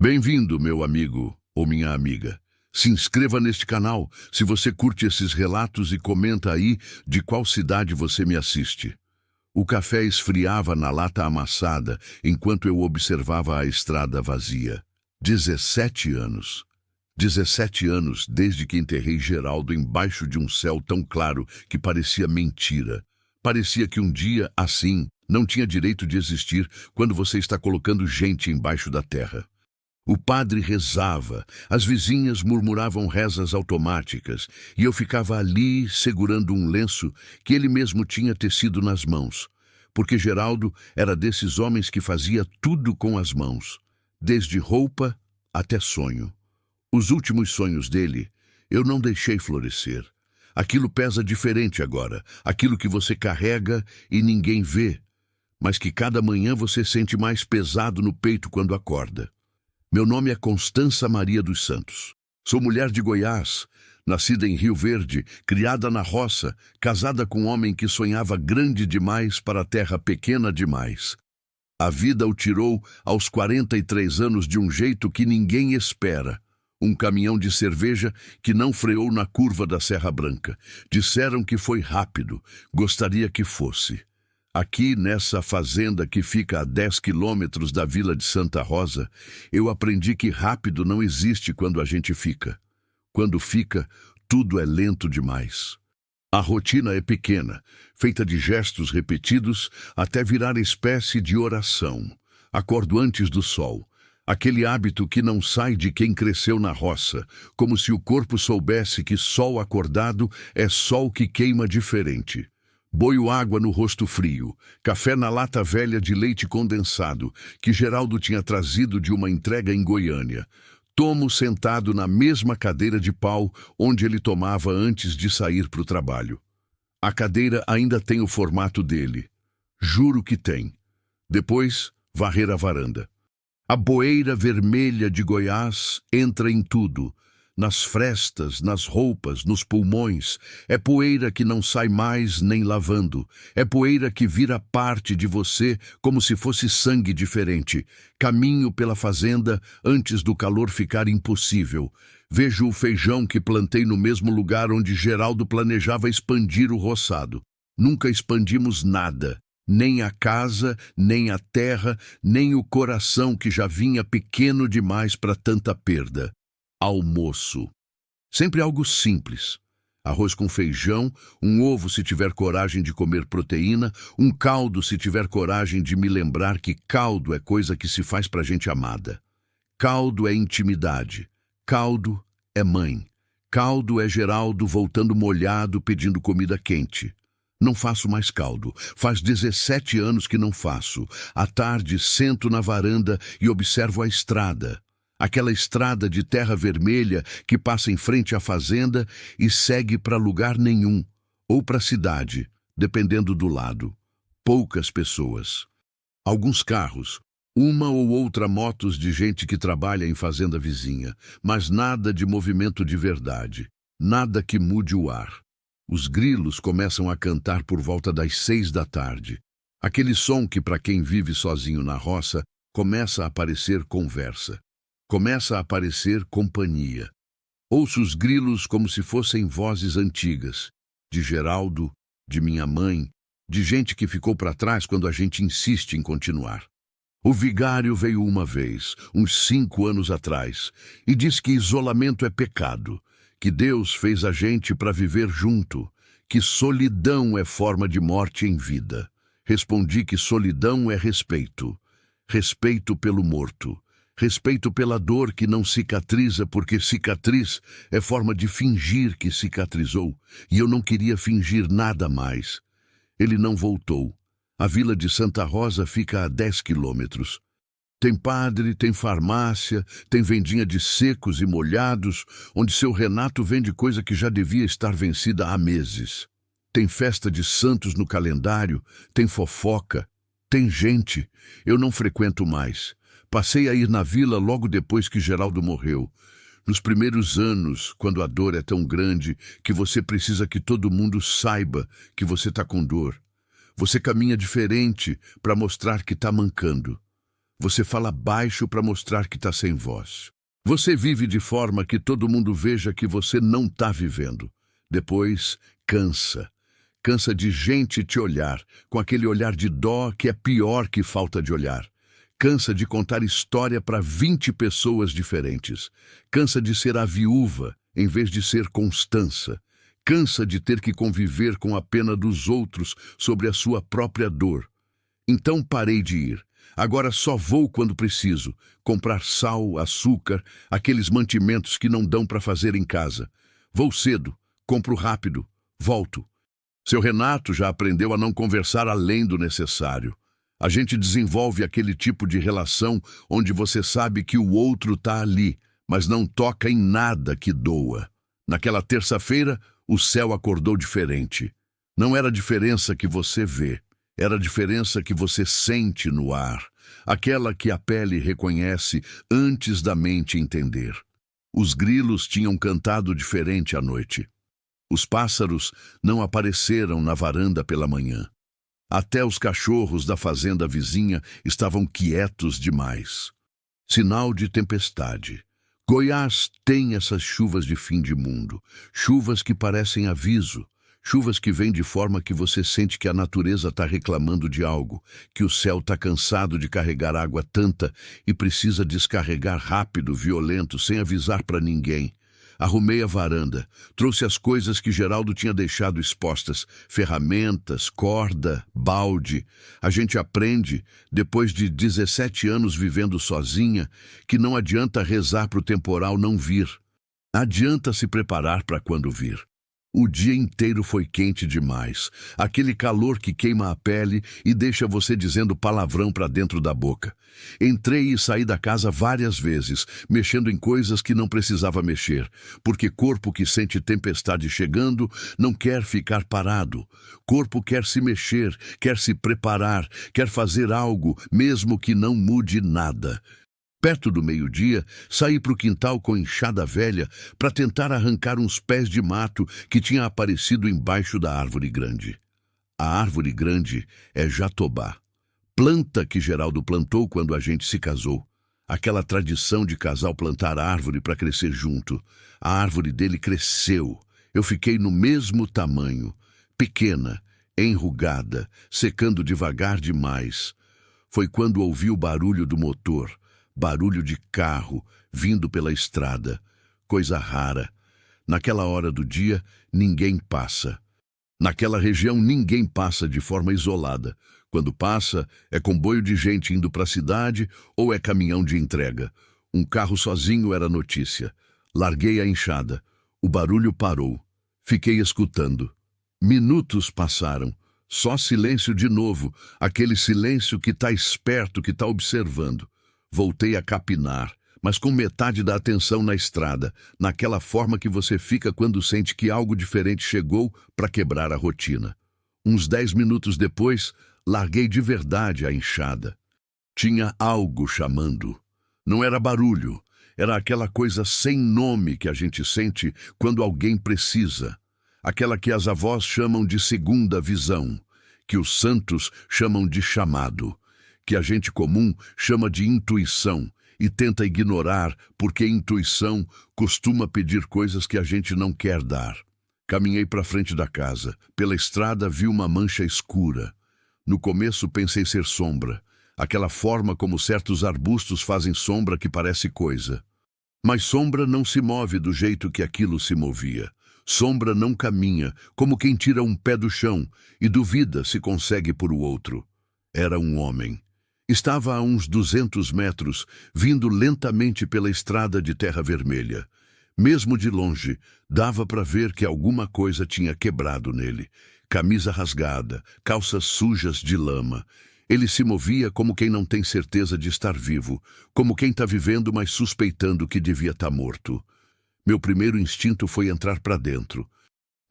Bem-vindo, meu amigo ou minha amiga. Se inscreva neste canal se você curte esses relatos e comenta aí de qual cidade você me assiste. O café esfriava na lata amassada enquanto eu observava a estrada vazia. 17 anos. 17 anos desde que enterrei Geraldo embaixo de um céu tão claro que parecia mentira. Parecia que um dia, assim, não tinha direito de existir quando você está colocando gente embaixo da terra. O padre rezava, as vizinhas murmuravam rezas automáticas e eu ficava ali segurando um lenço que ele mesmo tinha tecido nas mãos, porque Geraldo era desses homens que fazia tudo com as mãos, desde roupa até sonho. Os últimos sonhos dele eu não deixei florescer. Aquilo pesa diferente agora, aquilo que você carrega e ninguém vê, mas que cada manhã você sente mais pesado no peito quando acorda. Meu nome é Constança Maria dos Santos. Sou mulher de Goiás, nascida em Rio Verde, criada na roça, casada com um homem que sonhava grande demais para a terra pequena demais. A vida o tirou aos 43 anos de um jeito que ninguém espera. Um caminhão de cerveja que não freou na curva da Serra Branca. Disseram que foi rápido, gostaria que fosse. Aqui, nessa fazenda que fica a 10 quilômetros da vila de Santa Rosa, eu aprendi que rápido não existe quando a gente fica. Quando fica, tudo é lento demais. A rotina é pequena, feita de gestos repetidos até virar espécie de oração. Acordo antes do sol. Aquele hábito que não sai de quem cresceu na roça, como se o corpo soubesse que sol acordado é sol que queima diferente. Boio água no rosto frio, café na lata velha de leite condensado, que Geraldo tinha trazido de uma entrega em Goiânia. Tomo sentado na mesma cadeira de pau onde ele tomava antes de sair para o trabalho. A cadeira ainda tem o formato dele. Juro que tem. Depois, varrer a varanda. A boeira vermelha de Goiás entra em tudo. Nas frestas, nas roupas, nos pulmões. É poeira que não sai mais nem lavando. É poeira que vira parte de você como se fosse sangue diferente. Caminho pela fazenda antes do calor ficar impossível. Vejo o feijão que plantei no mesmo lugar onde Geraldo planejava expandir o roçado. Nunca expandimos nada. Nem a casa, nem a terra, nem o coração que já vinha pequeno demais para tanta perda. Almoço. Sempre algo simples. Arroz com feijão, um ovo se tiver coragem de comer proteína, um caldo se tiver coragem de me lembrar que caldo é coisa que se faz pra gente amada. Caldo é intimidade. Caldo é mãe. Caldo é Geraldo voltando molhado pedindo comida quente. Não faço mais caldo. Faz 17 anos que não faço. À tarde, sento na varanda e observo a estrada. Aquela estrada de terra vermelha que passa em frente à fazenda e segue para lugar nenhum, ou para a cidade, dependendo do lado. Poucas pessoas. Alguns carros, uma ou outra motos de gente que trabalha em fazenda vizinha, mas nada de movimento de verdade, nada que mude o ar. Os grilos começam a cantar por volta das 6 da tarde. Aquele som que, para quem vive sozinho na roça, começa a parecer conversa. Começa a aparecer companhia. Ouço os grilos como se fossem vozes antigas, de Geraldo, de minha mãe, de gente que ficou para trás quando a gente insiste em continuar. O vigário veio uma vez, uns 5 anos atrás, e disse que isolamento é pecado, que Deus fez a gente para viver junto, que solidão é forma de morte em vida. Respondi que solidão é respeito, respeito pelo morto. Respeito pela dor que não cicatriza, porque cicatriz é forma de fingir que cicatrizou, e eu não queria fingir nada mais. Ele não voltou. A vila de Santa Rosa fica a 10 quilômetros. Tem padre, tem farmácia, tem vendinha de secos e molhados, onde seu Renato vende coisa que já devia estar vencida há meses. Tem festa de santos no calendário, tem fofoca, tem gente. Eu não frequento mais. Passei a ir na vila logo depois que Geraldo morreu. Nos primeiros anos, quando a dor é tão grande que você precisa que todo mundo saiba que você está com dor. Você caminha diferente para mostrar que está mancando. Você fala baixo para mostrar que está sem voz. Você vive de forma que todo mundo veja que você não está vivendo. Depois, cansa. Cansa de gente te olhar, com aquele olhar de dó que é pior que falta de olhar. Cansa de contar história para 20 pessoas diferentes. Cansa de ser a viúva, em vez de ser Constança. Cansa de ter que conviver com a pena dos outros sobre a sua própria dor. Então parei de ir. Agora só vou quando preciso. Comprar sal, açúcar, aqueles mantimentos que não dão para fazer em casa. Vou cedo, compro rápido, volto. Seu Renato já aprendeu a não conversar além do necessário. A gente desenvolve aquele tipo de relação onde você sabe que o outro está ali, mas não toca em nada que doa. Naquela terça-feira, o céu acordou diferente. Não era a diferença que você vê, era a diferença que você sente no ar, aquela que a pele reconhece antes da mente entender. Os grilos tinham cantado diferente à noite. Os pássaros não apareceram na varanda pela manhã. Até os cachorros da fazenda vizinha estavam quietos demais. Sinal de tempestade. Goiás tem essas chuvas de fim de mundo, chuvas que parecem aviso, chuvas que vêm de forma que você sente que a natureza está reclamando de algo, que o céu está cansado de carregar água tanta e precisa descarregar rápido, violento, sem avisar para ninguém. Arrumei a varanda, trouxe as coisas que Geraldo tinha deixado expostas, ferramentas, corda, balde. A gente aprende, depois de 17 anos vivendo sozinha, que não adianta rezar para o temporal não vir. Adianta se preparar para quando vir. O dia inteiro foi quente demais, aquele calor que queima a pele e deixa você dizendo palavrão para dentro da boca. Entrei e saí da casa várias vezes, mexendo em coisas que não precisava mexer, porque corpo que sente tempestade chegando não quer ficar parado. Corpo quer se mexer, quer se preparar, quer fazer algo, mesmo que não mude nada. Perto do meio-dia, saí para o quintal com enxada velha para tentar arrancar uns pés de mato que tinha aparecido embaixo da árvore grande. A árvore grande é jatobá, planta que Geraldo plantou quando a gente se casou. Aquela tradição de casal plantar árvore para crescer junto. A árvore dele cresceu. Eu fiquei no mesmo tamanho, pequena, enrugada, secando devagar demais. Foi quando ouvi o barulho do motor. Barulho de carro vindo pela estrada. Coisa rara. Naquela hora do dia, ninguém passa. Naquela região, ninguém passa de forma isolada. Quando passa, é comboio de gente indo para a cidade ou é caminhão de entrega. Um carro sozinho era notícia. Larguei a enxada. O barulho parou. Fiquei escutando. Minutos passaram. Só silêncio de novo. Aquele silêncio que está esperto, que está observando. Voltei a capinar, mas com metade da atenção na estrada, naquela forma que você fica quando sente que algo diferente chegou para quebrar a rotina. Uns 10 minutos depois, larguei de verdade a enxada. Tinha algo chamando. Não era barulho, era aquela coisa sem nome que a gente sente quando alguém precisa. Aquela que as avós chamam de segunda visão, que os santos chamam de chamado, que a gente comum chama de intuição e tenta ignorar porque intuição costuma pedir coisas que a gente não quer dar. Caminhei para frente da casa. Pela estrada vi uma mancha escura. No começo pensei ser sombra, aquela forma como certos arbustos fazem sombra que parece coisa. Mas sombra não se move do jeito que aquilo se movia. Sombra não caminha, como quem tira um pé do chão e duvida se consegue por o outro. Era um homem. Estava a uns 200 metros, vindo lentamente pela estrada de terra vermelha. Mesmo de longe, dava para ver que alguma coisa tinha quebrado nele. Camisa rasgada, calças sujas de lama. Ele se movia como quem não tem certeza de estar vivo, como quem está vivendo, mas suspeitando que devia estar morto. Meu primeiro instinto foi entrar para dentro.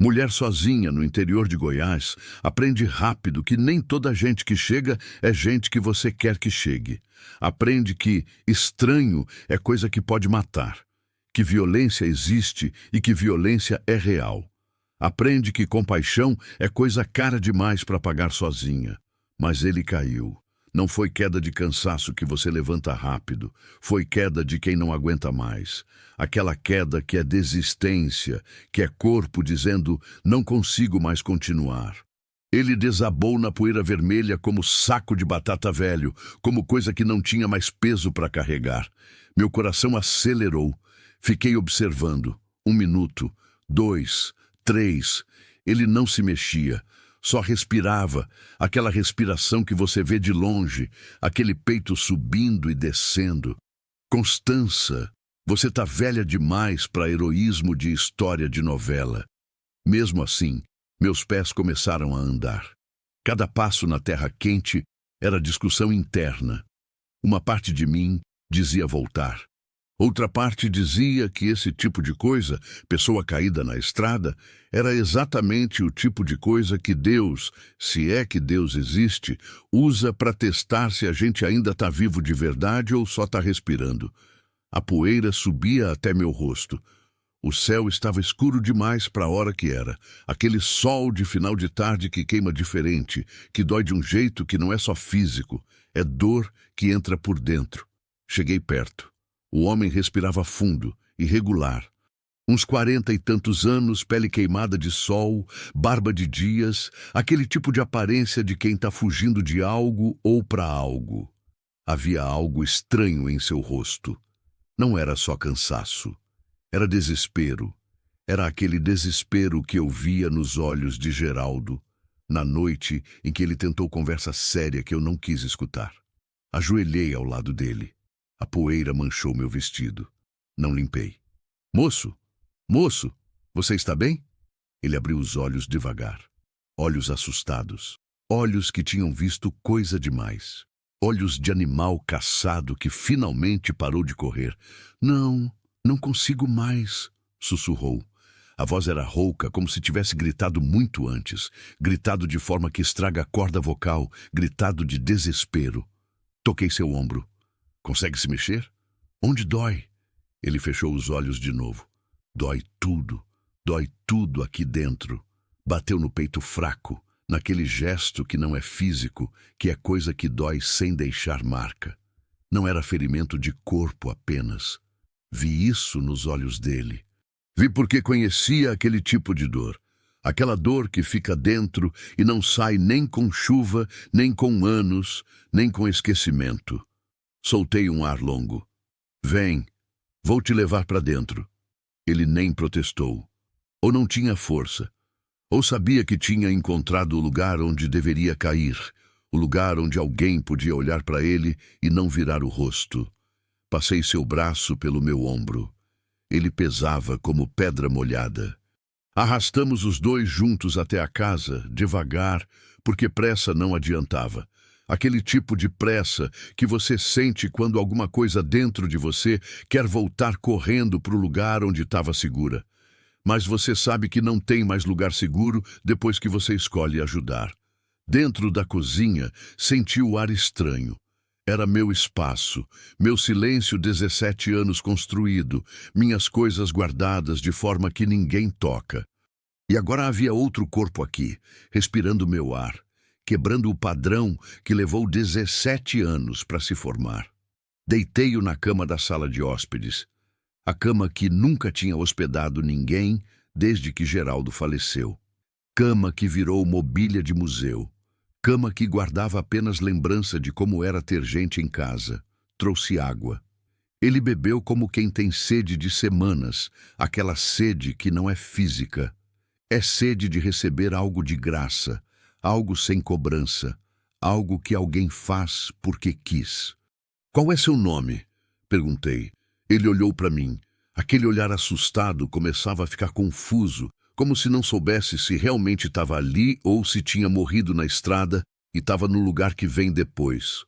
Mulher sozinha no interior de Goiás aprende rápido que nem toda gente que chega é gente que você quer que chegue. Aprende que estranho é coisa que pode matar, que violência existe e que violência é real. Aprende que compaixão é coisa cara demais para pagar sozinha. Mas ele caiu. Não foi queda de cansaço que você levanta rápido. Foi queda de quem não aguenta mais. Aquela queda que é desistência, que é corpo dizendo, não consigo mais continuar. Ele desabou na poeira vermelha como saco de batata velho, como coisa que não tinha mais peso para carregar. Meu coração acelerou. Fiquei observando. 1 minuto, 2, 3. Ele não se mexia. Só respirava, aquela respiração que você vê de longe, aquele peito subindo e descendo. Constança, você tá velha demais para heroísmo de história de novela. Mesmo assim, meus pés começaram a andar. Cada passo na terra quente era discussão interna. Uma parte de mim dizia voltar. Outra parte dizia que esse tipo de coisa, pessoa caída na estrada, era exatamente o tipo de coisa que Deus, se é que Deus existe, usa para testar se a gente ainda está vivo de verdade ou só está respirando. A poeira subia até meu rosto. O céu estava escuro demais para a hora que era. Aquele sol de final de tarde que queima diferente, que dói de um jeito que não é só físico, é dor que entra por dentro. Cheguei perto. O homem respirava fundo, irregular. Uns 40 e tantos anos, pele queimada de sol, barba de dias, aquele tipo de aparência de quem está fugindo de algo ou para algo. Havia algo estranho em seu rosto. Não era só cansaço. Era desespero. Era aquele desespero que eu via nos olhos de Geraldo, na noite em que ele tentou conversa séria que eu não quis escutar. Ajoelhei ao lado dele. A poeira manchou meu vestido. Não limpei. Moço, moço, você está bem? Ele abriu os olhos devagar. Olhos assustados. Olhos que tinham visto coisa demais. Olhos de animal caçado que finalmente parou de correr. Não consigo mais, sussurrou. A voz era rouca, como se tivesse gritado muito antes. Gritado de forma que estraga a corda vocal. Gritado de desespero. Toquei seu ombro. Consegue se mexer? Onde dói? Ele fechou os olhos de novo. Dói tudo aqui dentro. Bateu no peito fraco, naquele gesto que não é físico, que é coisa que dói sem deixar marca. Não era ferimento de corpo apenas. Vi isso nos olhos dele. Vi porque conhecia aquele tipo de dor. Aquela dor que fica dentro e não sai nem com chuva, nem com anos, nem com esquecimento. Soltei um ar longo. Vem, vou te levar para dentro. Ele nem protestou. Ou não tinha força. Ou sabia que tinha encontrado o lugar onde deveria cair. O lugar onde alguém podia olhar para ele e não virar o rosto. Passei seu braço pelo meu ombro. Ele pesava como pedra molhada. Arrastamos os dois juntos até a casa, devagar, porque pressa não adiantava. Aquele tipo de pressa que você sente quando alguma coisa dentro de você quer voltar correndo para o lugar onde estava segura. Mas você sabe que não tem mais lugar seguro depois que você escolhe ajudar. Dentro da cozinha, senti o ar estranho. Era meu espaço, meu silêncio 17 anos construído, minhas coisas guardadas de forma que ninguém toca. E agora havia outro corpo aqui, respirando meu ar. Quebrando o padrão que levou 17 anos para se formar. Deitei-o na cama da sala de hóspedes, a cama que nunca tinha hospedado ninguém desde que Geraldo faleceu. Cama que virou mobília de museu. Cama que guardava apenas lembrança de como era ter gente em casa. Trouxe água. Ele bebeu como quem tem sede de semanas, aquela sede que não é física. É sede de receber algo de graça. Algo sem cobrança, algo que alguém faz porque quis. Qual é seu nome? Perguntei. Ele olhou para mim. Aquele olhar assustado começava a ficar confuso, como se não soubesse se realmente estava ali ou se tinha morrido na estrada e estava no lugar que vem depois.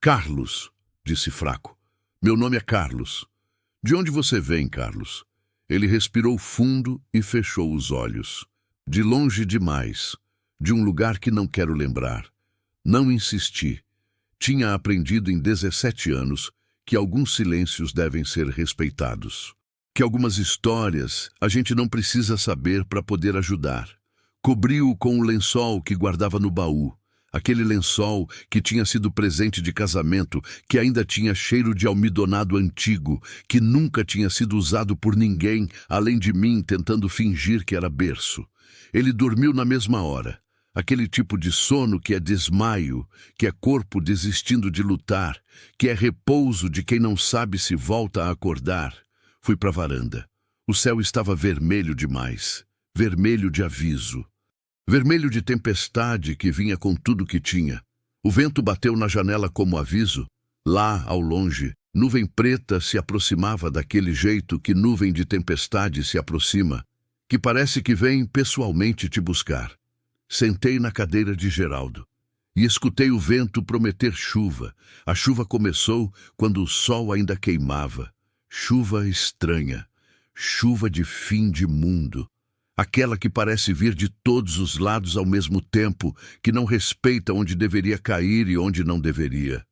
Carlos, disse fraco. Meu nome é Carlos. De onde você vem, Carlos? Ele respirou fundo e fechou os olhos. De longe demais. De um lugar que não quero lembrar. Não insisti. Tinha aprendido em 17 anos que alguns silêncios devem ser respeitados. Que algumas histórias a gente não precisa saber para poder ajudar. Cobriu-o com o lençol que guardava no baú. aquele lençol que tinha sido presente de casamento, que ainda tinha cheiro de almidonado antigo, que nunca tinha sido usado por ninguém além de mim tentando fingir que era berço. Ele dormiu na mesma hora. Aquele tipo de sono que é desmaio, que é corpo desistindo de lutar, que é repouso de quem não sabe se volta a acordar. Fui para a varanda. O céu estava vermelho demais, vermelho de aviso. Vermelho de tempestade que vinha com tudo que tinha. O vento bateu na janela como aviso. Lá, ao longe, nuvem preta se aproximava daquele jeito que nuvem de tempestade se aproxima, que parece que vem pessoalmente te buscar. Sentei na cadeira de Geraldo e escutei o vento prometer chuva. A chuva começou quando o sol ainda queimava. Chuva estranha, chuva de fim de mundo. Aquela que parece vir de todos os lados ao mesmo tempo, que não respeita onde deveria cair e onde não deveria.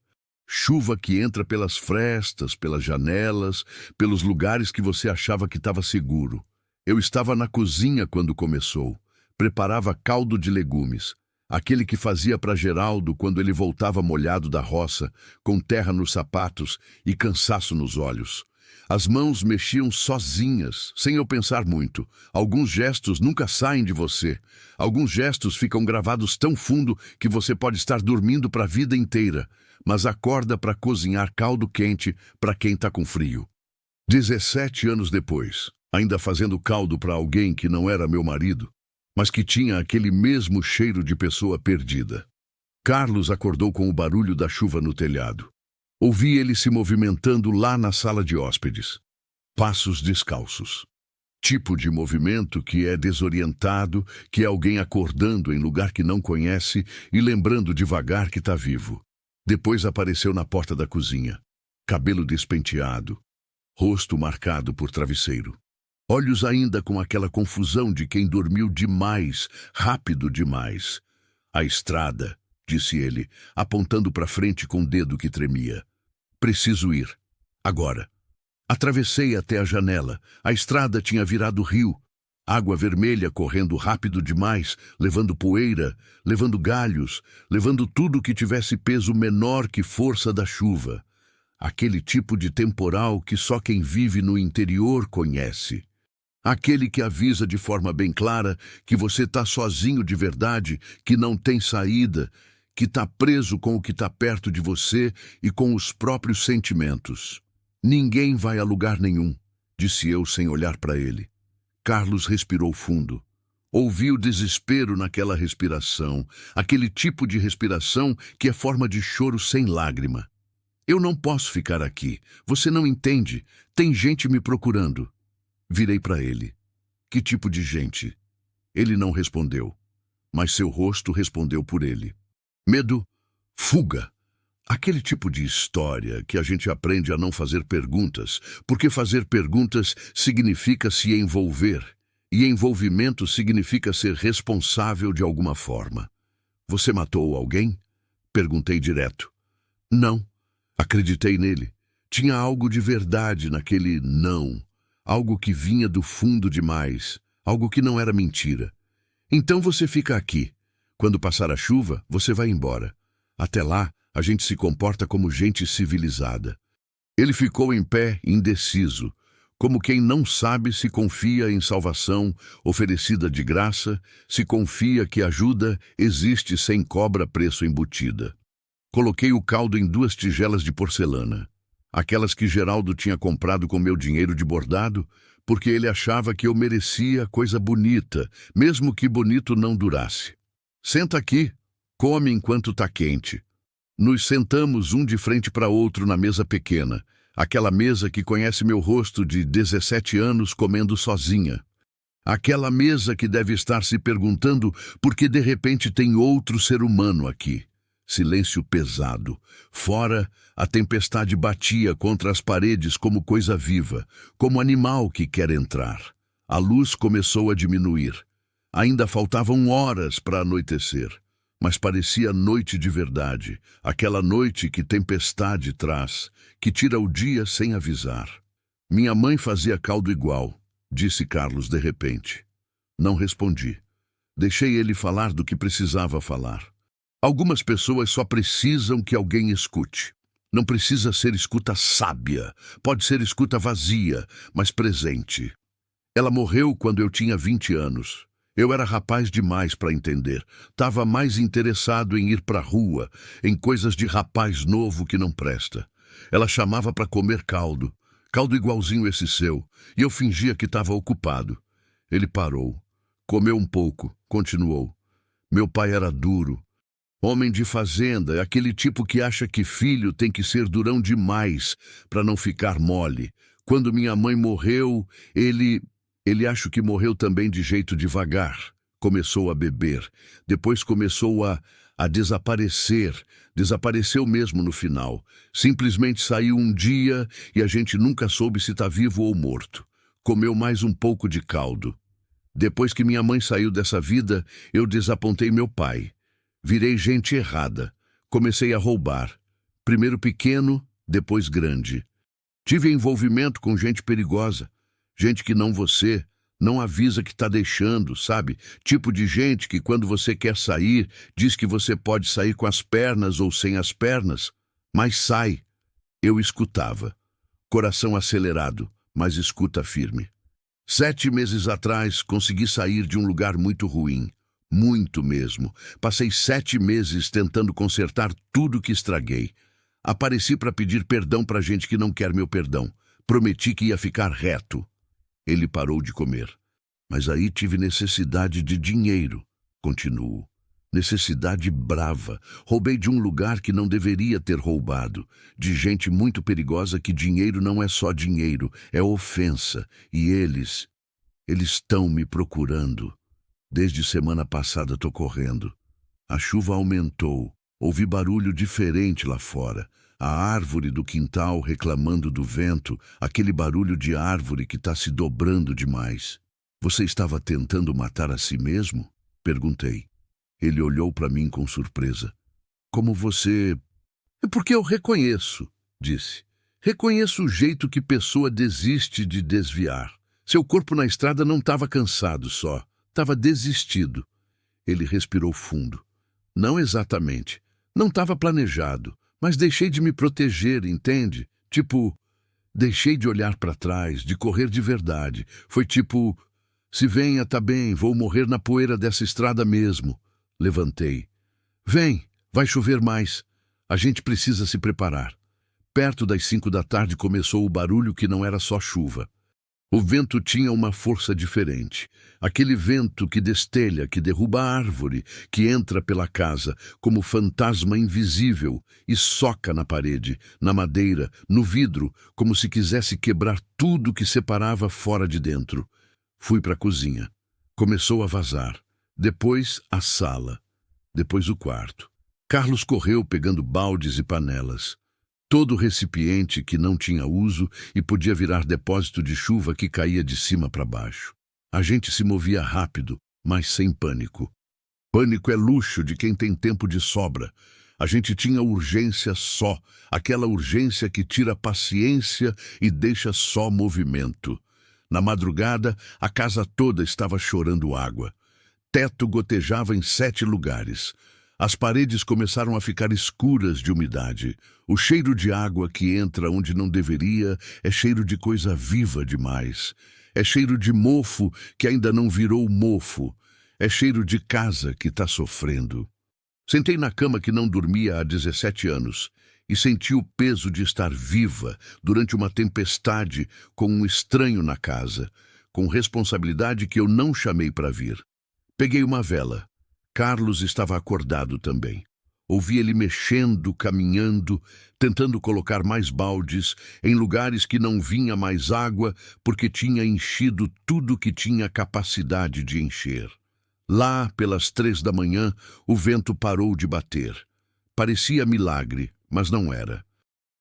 Chuva que entra pelas frestas, pelas janelas, pelos lugares que você achava que estava seguro. Eu estava na cozinha quando começou. Preparava caldo de legumes, aquele que fazia para Geraldo quando ele voltava molhado da roça, com terra nos sapatos e cansaço nos olhos. As mãos mexiam sozinhas, sem eu pensar muito. Alguns gestos nunca saem de você. Alguns gestos ficam gravados tão fundo que você pode estar dormindo para a vida inteira, mas acorda para cozinhar caldo quente para quem está com frio. 17 anos depois, ainda fazendo caldo para alguém que não era meu marido, mas que tinha aquele mesmo cheiro de pessoa perdida. Carlos acordou com o barulho da chuva no telhado. Ouvi ele se movimentando lá na sala de hóspedes. Passos descalços. Tipo de movimento que é desorientado, que é alguém acordando em lugar que não conhece e lembrando devagar que está vivo. Depois apareceu na porta da cozinha. Cabelo despenteado, rosto marcado por travesseiro. Olhos ainda com aquela confusão de quem dormiu demais, rápido demais. A estrada, disse ele, apontando para frente com o dedo que tremia. Preciso ir. Agora. Atravessei até a janela. A estrada tinha virado rio. Água vermelha correndo rápido demais, levando poeira, levando galhos, levando tudo que tivesse peso menor que força da chuva. Aquele tipo de temporal que só quem vive no interior conhece. Aquele que avisa de forma bem clara que você está sozinho de verdade, que não tem saída, que está preso com o que está perto de você e com os próprios sentimentos. Ninguém vai a lugar nenhum, disse eu sem olhar para ele. Carlos respirou fundo. Ouvi o desespero naquela respiração, aquele tipo de respiração que é forma de choro sem lágrima. Eu não posso ficar aqui. Você não entende. Tem gente me procurando. Virei para ele. Que tipo de gente? Ele não respondeu, mas seu rosto respondeu por ele. Medo, fuga. Aquele tipo de história que a gente aprende a não fazer perguntas, porque fazer perguntas significa se envolver, e envolvimento significa ser responsável de alguma forma. Você matou alguém? Perguntei direto. Não. Acreditei nele. Tinha algo de verdade naquele não. Algo que vinha do fundo demais, algo que não era mentira. Então você fica aqui. Quando passar a chuva, você vai embora. Até lá, a gente se comporta como gente civilizada. Ele ficou em pé, indeciso, como quem não sabe se confia em salvação oferecida de graça, se confia que ajuda existe sem cobra preço embutida. Coloquei o caldo em 2 tigelas de porcelana. Aquelas que Geraldo tinha comprado com meu dinheiro de bordado, porque ele achava que eu merecia coisa bonita, mesmo que bonito não durasse. Senta aqui, come enquanto tá quente. Nos sentamos um de frente para outro na mesa pequena, aquela mesa que conhece meu rosto de 17 anos comendo sozinha. Aquela mesa que deve estar se perguntando por que de repente tem outro ser humano aqui. Silêncio pesado. Fora, a tempestade batia contra as paredes como coisa viva, como animal que quer entrar. A luz começou a diminuir. Ainda faltavam horas para anoitecer, mas parecia noite de verdade, aquela noite que tempestade traz, que tira o dia sem avisar. Minha mãe fazia caldo igual, disse Carlos de repente. Não respondi. Deixei ele falar do que precisava falar. Algumas pessoas só precisam que alguém escute. Não precisa ser escuta sábia, pode ser escuta vazia, mas presente. Ela morreu quando eu tinha 20 anos. Eu era rapaz demais para entender. Estava mais interessado em ir para a rua, em coisas de rapaz novo que não presta. Ela chamava para comer caldo, caldo igualzinho esse seu, e eu fingia que estava ocupado. Ele parou, comeu um pouco, continuou. Meu pai era duro. Homem de fazenda, é aquele tipo que acha que filho tem que ser durão demais para não ficar mole. Quando minha mãe morreu, ele acho que morreu também de jeito devagar. Começou a beber. Depois começou a desaparecer. Desapareceu mesmo no final. Simplesmente saiu um dia e a gente nunca soube se está vivo ou morto. Comeu mais um pouco de caldo. Depois que minha mãe saiu dessa vida, eu desapontei meu pai. Virei gente errada. Comecei a roubar. Primeiro pequeno, depois grande. Tive envolvimento com gente perigosa. Gente que não você, não avisa que está deixando, sabe? Tipo de gente que quando você quer sair, diz que você pode sair com as pernas ou sem as pernas, mas sai. Eu escutava. Coração acelerado, mas escuta firme. 7 meses atrás, consegui sair de um lugar muito ruim. Muito mesmo. Passei 7 meses tentando consertar tudo que estraguei. Apareci para pedir perdão para gente que não quer meu perdão. Prometi que ia ficar reto. Ele parou de comer. Mas aí tive necessidade de dinheiro. Continuo. Necessidade brava. Roubei de um lugar que não deveria ter roubado. De gente muito perigosa que dinheiro não é só dinheiro, é ofensa. E eles estão me procurando. Desde semana passada tô correndo. A chuva aumentou. Ouvi barulho diferente lá fora. A árvore do quintal reclamando do vento, aquele barulho de árvore que está se dobrando demais. Você estava tentando matar a si mesmo? Perguntei. Ele olhou para mim com surpresa. Como você... É porque eu reconheço, disse. Reconheço o jeito que pessoa desiste de desviar. Seu corpo na estrada não estava cansado só, estava desistido. Ele respirou fundo. Não exatamente. Não estava planejado. Mas deixei de me proteger, entende? Tipo, deixei de olhar para trás, de correr de verdade. Foi tipo, se venha, tá bem, vou morrer na poeira dessa estrada mesmo. Levantei. Vem, vai chover mais. A gente precisa se preparar. Perto das 5 da tarde começou o barulho que não era só chuva. O vento tinha uma força diferente. Aquele vento que destelha, que derruba a árvore, que entra pela casa como fantasma invisível e soca na parede, na madeira, no vidro, como se quisesse quebrar tudo que separava fora de dentro. Fui para a cozinha. Começou a vazar. Depois a sala. Depois o quarto. Carlos correu pegando baldes e panelas. Todo recipiente que não tinha uso e podia virar depósito de chuva que caía de cima para baixo. A gente se movia rápido, mas sem pânico. Pânico é luxo de quem tem tempo de sobra. A gente tinha urgência só, aquela urgência que tira paciência e deixa só movimento. Na madrugada, a casa toda estava chorando água. Teto gotejava em 7 lugares. As paredes começaram a ficar escuras de umidade. O cheiro de água que entra onde não deveria é cheiro de coisa viva demais. É cheiro de mofo que ainda não virou mofo. É cheiro de casa que está sofrendo. Sentei na cama que não dormia há 17 anos e senti o peso de estar viva durante uma tempestade com um estranho na casa, com responsabilidade que eu não chamei para vir. Peguei uma vela. Carlos estava acordado também. Ouvi ele mexendo, caminhando, tentando colocar mais baldes em lugares que não vinha mais água porque tinha enchido tudo que tinha capacidade de encher. Lá, pelas 3 da manhã, o vento parou de bater. Parecia milagre, mas não era.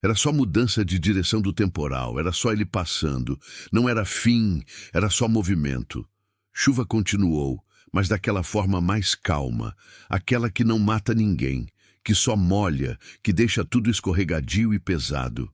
Era só mudança de direção do temporal, era só ele passando. Não era fim, era só movimento. Chuva continuou, mas daquela forma mais calma, aquela que não mata ninguém, que só molha, que deixa tudo escorregadio e pesado.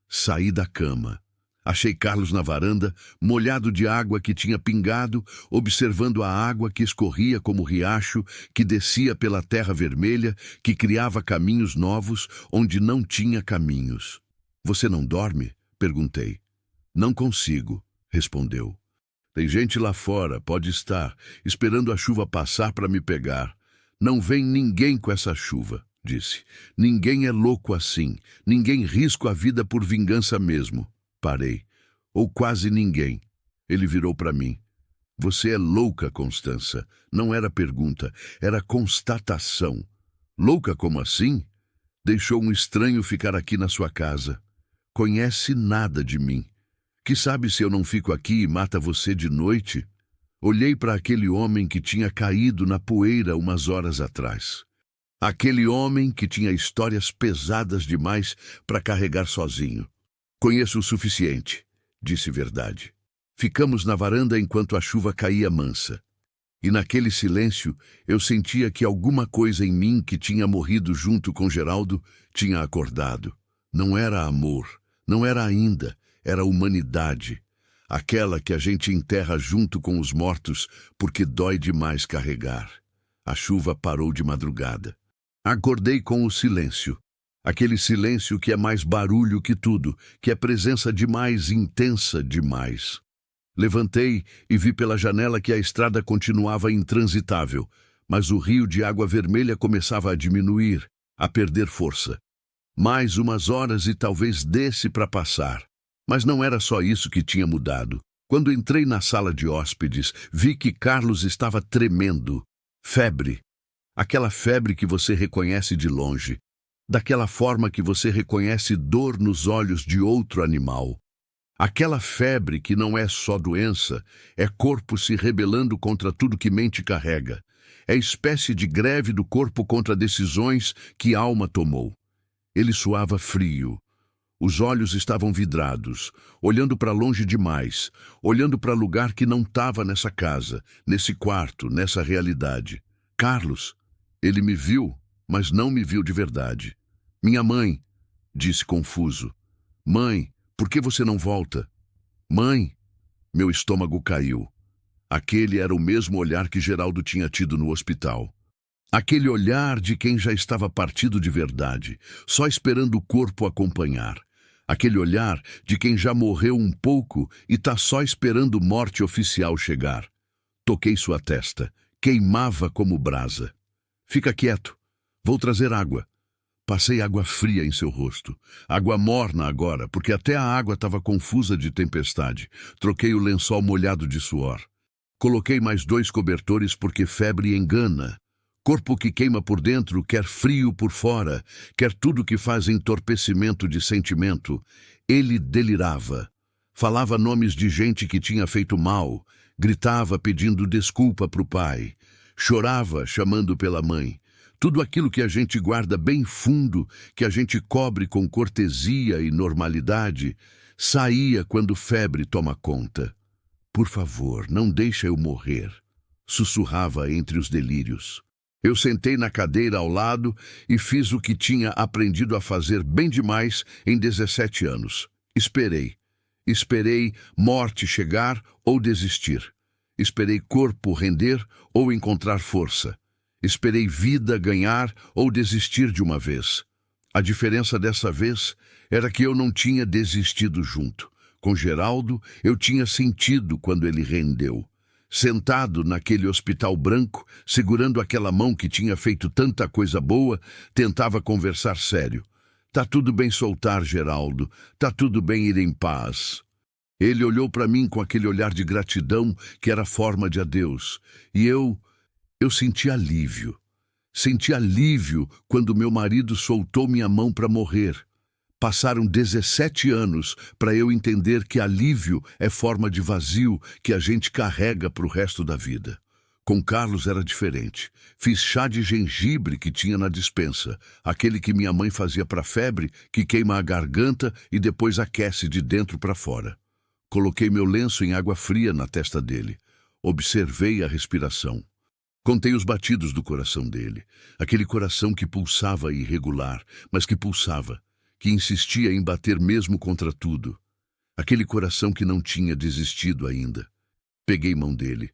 Saí da cama. Achei Carlos na varanda, molhado de água que tinha pingado, observando a água que escorria como riacho, que descia pela terra vermelha, que criava caminhos novos onde não tinha caminhos. "Você não dorme?" perguntei. "Não consigo", respondeu. "Tem gente lá fora, pode estar, esperando a chuva passar para me pegar. Não vem ninguém com essa chuva", disse. "Ninguém é louco assim, ninguém risca a vida por vingança mesmo." Parei. "Ou quase ninguém." Ele virou para mim. "Você é louca, Constança." Não era pergunta, era constatação. "Louca como assim? Deixou um estranho ficar aqui na sua casa. Conhece nada de mim. Que sabe se eu não fico aqui e mata você de noite?" Olhei para aquele homem que tinha caído na poeira umas horas atrás. Aquele homem que tinha histórias pesadas demais para carregar sozinho. "Conheço o suficiente", disse Verdade. Ficamos na varanda enquanto a chuva caía mansa. E naquele silêncio eu sentia que alguma coisa em mim que tinha morrido junto com Geraldo tinha acordado. Não era amor, não era ainda, era humanidade. Aquela que a gente enterra junto com os mortos porque dói demais carregar. A chuva parou de madrugada. Acordei com o silêncio. Aquele silêncio que é mais barulho que tudo, que é presença demais, intensa demais. Levantei e vi pela janela que a estrada continuava intransitável, mas o rio de água vermelha começava a diminuir, a perder força. Mais umas horas e talvez desse para passar. Mas não era só isso que tinha mudado. Quando entrei na sala de hóspedes, vi que Carlos estava tremendo. Febre. Aquela febre que você reconhece de longe. Daquela forma que você reconhece dor nos olhos de outro animal. Aquela febre que não é só doença, é corpo se rebelando contra tudo que mente carrega. É espécie de greve do corpo contra decisões que a alma tomou. Ele suava frio. Os olhos estavam vidrados, olhando para longe demais, olhando para lugar que não estava nessa casa, nesse quarto, nessa realidade. "Carlos." Ele me viu, mas não me viu de verdade. "Minha mãe", disse confuso. "Mãe, por que você não volta?" "Mãe." Meu estômago caiu. Aquele era o mesmo olhar que Geraldo tinha tido no hospital. Aquele olhar de quem já estava partido de verdade, só esperando o corpo acompanhar. Aquele olhar de quem já morreu um pouco e tá só esperando morte oficial chegar. Toquei sua testa. Queimava como brasa. "Fica quieto. Vou trazer água." Passei água fria em seu rosto. Água morna agora, porque até a água estava confusa de tempestade. Troquei o lençol molhado de suor. Coloquei mais 2 cobertores porque febre engana. Corpo que queima por dentro quer frio por fora, quer tudo que faz entorpecimento de sentimento. Ele delirava. Falava nomes de gente que tinha feito mal. Gritava pedindo desculpa para o pai. Chorava chamando pela mãe. Tudo aquilo que a gente guarda bem fundo, que a gente cobre com cortesia e normalidade, saía quando febre toma conta. "Por favor, não deixa eu morrer", sussurrava entre os delírios. Eu sentei na cadeira ao lado e fiz o que tinha aprendido a fazer bem demais em 17 anos. Esperei. Esperei morte chegar ou desistir. Esperei corpo render ou encontrar força. Esperei vida ganhar ou desistir de uma vez. A diferença dessa vez era que eu não tinha desistido junto. Com Geraldo, eu tinha sentido quando ele rendeu. Sentado naquele hospital branco, segurando aquela mão que tinha feito tanta coisa boa, tentava conversar sério. "Tá tudo bem soltar, Geraldo. Tá tudo bem ir em paz." Ele olhou para mim com aquele olhar de gratidão que era forma de adeus. E eu senti alívio. Senti alívio quando meu marido soltou minha mão para morrer. Passaram 17 anos para eu entender que alívio é forma de vazio que a gente carrega para o resto da vida. Com Carlos era diferente. Fiz chá de gengibre que tinha na despensa, aquele que minha mãe fazia para febre, que queima a garganta e depois aquece de dentro para fora. Coloquei meu lenço em água fria na testa dele. Observei a respiração. Contei os batidos do coração dele, aquele coração que pulsava irregular, mas que pulsava, que insistia em bater mesmo contra tudo. Aquele coração que não tinha desistido ainda. Peguei mão dele.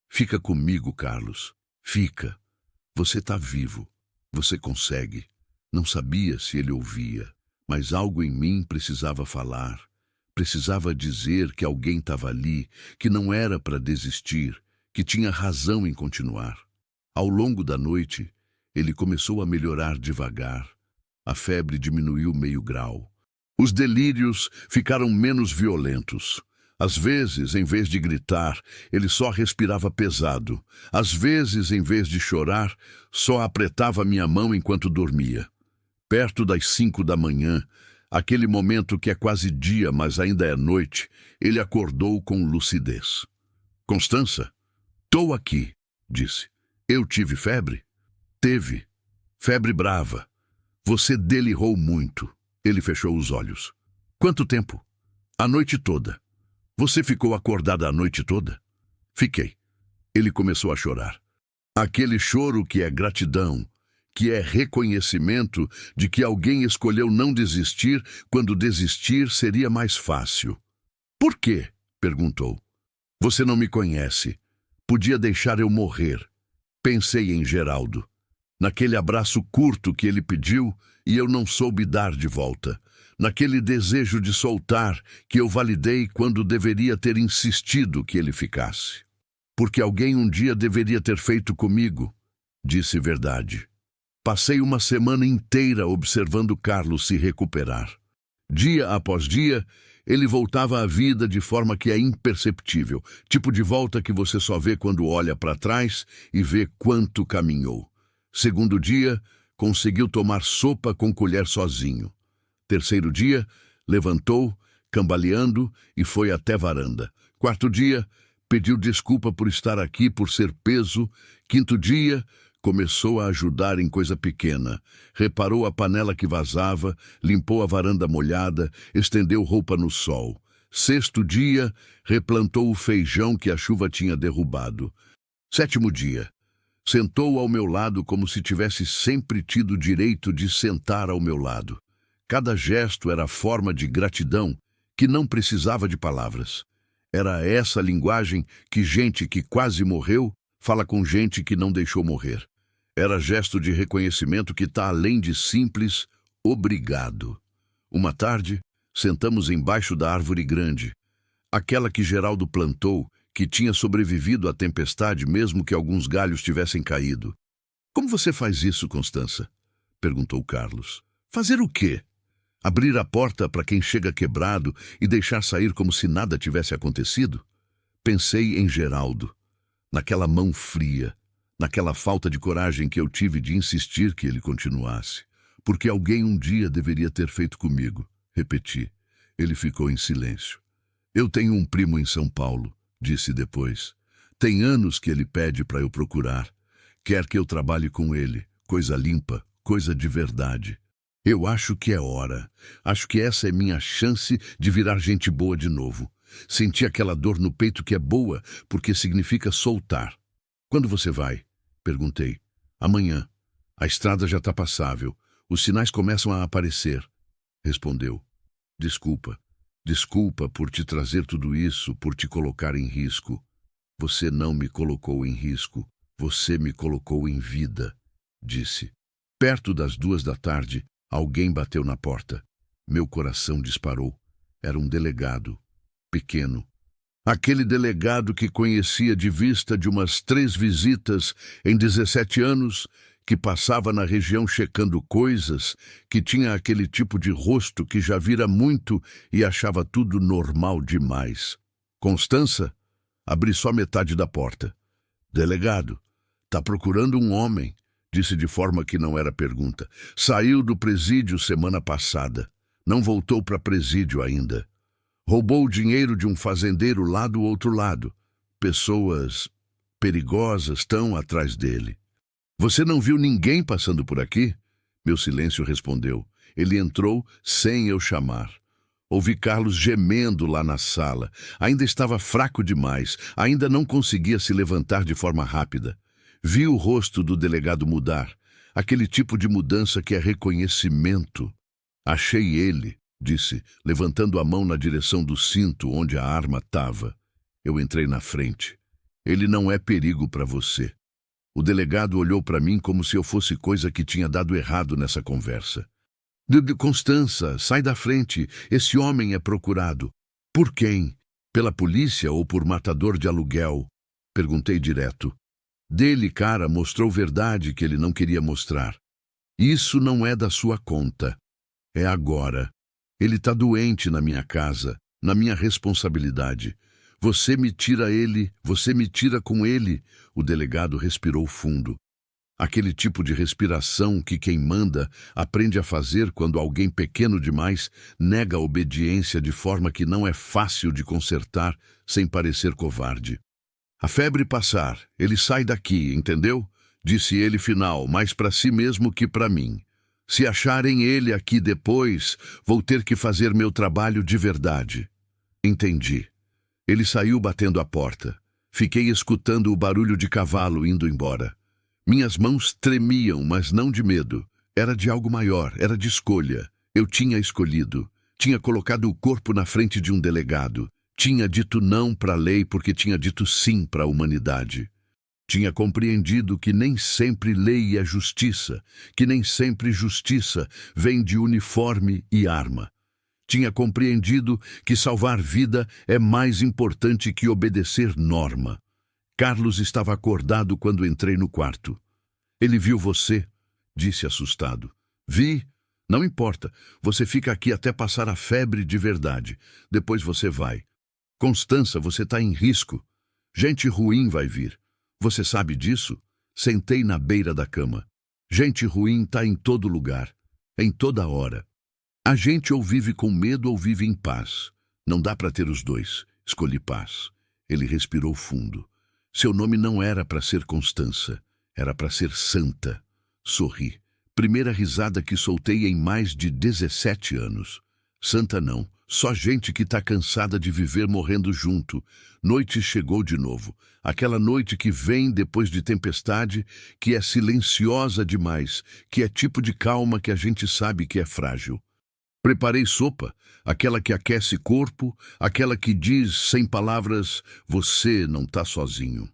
Fica comigo, Carlos. Fica. Você está vivo. Você consegue. Não sabia se ele ouvia, mas algo em mim precisava falar. Precisava dizer que alguém estava ali, que não era para desistir, que tinha razão em continuar. Ao longo da noite, ele começou a melhorar devagar. A febre diminuiu meio grau. Os delírios ficaram menos violentos. Às vezes, em vez de gritar, ele só respirava pesado. Às vezes, em vez de chorar, só apertava minha mão enquanto dormia. Perto das 5 da manhã, aquele momento que é quase dia, mas ainda é noite, ele acordou com lucidez. Constança, estou aqui, disse. Eu tive febre? Teve. Febre brava. Você delirou muito. Ele fechou os olhos. Quanto tempo? A noite toda. Você ficou acordada a noite toda? Fiquei. Ele começou a chorar. Aquele choro que é gratidão, que é reconhecimento de que alguém escolheu não desistir quando desistir seria mais fácil. Por quê? Perguntou. Você não me conhece. Podia deixar eu morrer. Pensei em Geraldo. Naquele abraço curto que ele pediu e eu não soube dar de volta. Naquele desejo de soltar que eu validei quando deveria ter insistido que ele ficasse. Porque alguém um dia deveria ter feito comigo, disse verdade. Passei uma semana inteira observando Carlos se recuperar. Dia após dia, ele voltava à vida de forma que é imperceptível, tipo de volta que você só vê quando olha para trás e vê quanto caminhou. Segundo dia, conseguiu tomar sopa com colher sozinho. Terceiro dia, levantou, cambaleando, e foi até a varanda. Quarto dia, pediu desculpa por estar aqui, por ser peso. Quinto dia, começou a ajudar em coisa pequena. Reparou a panela que vazava, limpou a varanda molhada, estendeu roupa no sol. Sexto dia, replantou o feijão que a chuva tinha derrubado. Sétimo dia, sentou ao meu lado como se tivesse sempre tido o direito de sentar ao meu lado. Cada gesto era forma de gratidão que não precisava de palavras. Era essa linguagem que gente que quase morreu fala com gente que não deixou morrer. Era gesto de reconhecimento que está além de simples obrigado. Uma tarde, sentamos embaixo da árvore grande, aquela que Geraldo plantou, que tinha sobrevivido à tempestade mesmo que alguns galhos tivessem caído. Como você faz isso, Constança? Perguntou Carlos. Fazer o quê? Abrir a porta para quem chega quebrado e deixar sair como se nada tivesse acontecido? Pensei em Geraldo, naquela mão fria, naquela falta de coragem que eu tive de insistir que ele continuasse. Porque alguém um dia deveria ter feito comigo, repeti. Ele ficou em silêncio. Eu tenho um primo em São Paulo, disse depois. Tem anos que ele pede para eu procurar. Quer que eu trabalhe com ele, coisa limpa, coisa de verdade. Eu acho que é hora. Acho que essa é minha chance de virar gente boa de novo. Senti aquela dor no peito que é boa, porque significa soltar. Quando você vai? Perguntei. Amanhã. A estrada já está passável. Os sinais começam a aparecer. Respondeu. Desculpa. Desculpa por te trazer tudo isso, por te colocar em risco. Você não me colocou em risco. Você me colocou em vida, disse. Perto das 2 da tarde, alguém bateu na porta. Meu coração disparou. Era um delegado, pequeno. Aquele delegado que conhecia de vista de umas 3 visitas em 17 anos, que passava na região checando coisas, que tinha aquele tipo de rosto que já vira muito e achava tudo normal demais. Constança? Abri só metade da porta. Delegado, tá procurando um homem, disse de forma que não era pergunta. Saiu do presídio semana passada. Não voltou para presídio ainda. Roubou o dinheiro de um fazendeiro lá do outro lado. Pessoas perigosas estão atrás dele. Você não viu ninguém passando por aqui? Meu silêncio respondeu. Ele entrou sem eu chamar. Ouvi Carlos gemendo lá na sala. Ainda estava fraco demais. Ainda não conseguia se levantar de forma rápida. Vi o rosto do delegado mudar. Aquele tipo de mudança que é reconhecimento. Achei ele. disse, levantando a mão na direção do cinto onde a arma estava. Eu entrei na frente. Ele não é perigo para você. O delegado olhou para mim como se eu fosse coisa que tinha dado errado nessa conversa. Constança, sai da frente. Esse homem é procurado. Por quem? Pela polícia ou por matador de aluguel? Perguntei direto. Dele, cara, mostrou verdade que ele não queria mostrar. Isso não é da sua conta. É agora. Ele está doente na minha casa, na minha responsabilidade. Você me tira ele, você me tira com ele. O delegado respirou fundo. Aquele tipo de respiração que quem manda aprende a fazer quando alguém pequeno demais nega a obediência de forma que não é fácil de consertar sem parecer covarde. A febre passar, ele sai daqui, entendeu? Disse ele final, mais para si mesmo que para mim. Se acharem ele aqui depois, vou ter que fazer meu trabalho de verdade. Entendi. Ele saiu batendo a porta. Fiquei escutando o barulho de cavalo indo embora. Minhas mãos tremiam, mas não de medo. Era de algo maior, era de escolha. Eu tinha escolhido. Tinha colocado o corpo na frente de um delegado. Tinha dito não para a lei porque tinha dito sim para a humanidade. Tinha compreendido que nem sempre lei é justiça, que nem sempre justiça vem de uniforme e arma. Tinha compreendido que salvar vida é mais importante que obedecer norma. Carlos estava acordado quando entrei no quarto. Ele viu você, disse assustado. Vi. Não importa. Você fica aqui até passar a febre de verdade. Depois você vai. Constança, você está em risco. Gente ruim vai vir. Você sabe disso? Sentei na beira da cama. Gente ruim está em todo lugar. Em toda hora. A gente ou vive com medo ou vive em paz. Não dá para ter os dois. Escolhi paz. Ele respirou fundo. Seu nome não era para ser Constança. Era para ser Santa. Sorri. Primeira risada que soltei em mais de 17 anos. Santa não. Só gente que tá cansada de viver morrendo junto. Noite chegou de novo. Aquela noite que vem depois de tempestade, que é silenciosa demais, que é tipo de calma que a gente sabe que é frágil. Preparei sopa, aquela que aquece corpo, aquela que diz, sem palavras, você não tá sozinho.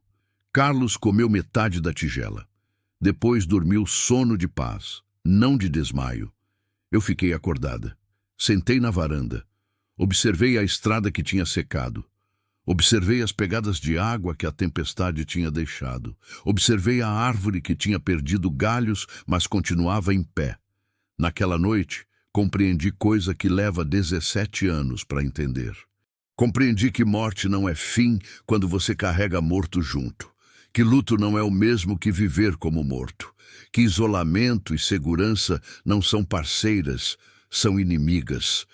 Carlos comeu metade da tigela. Depois dormiu sono de paz, não de desmaio. Eu fiquei acordada. Sentei na varanda. Observei a estrada que tinha secado. Observei as pegadas de água que a tempestade tinha deixado. Observei a árvore que tinha perdido galhos, mas continuava em pé. Naquela noite, compreendi coisa que leva 17 anos para entender. Compreendi que morte não é fim quando você carrega morto junto. Que luto não é o mesmo que viver como morto. Que isolamento e segurança não são parceiras, são inimigas.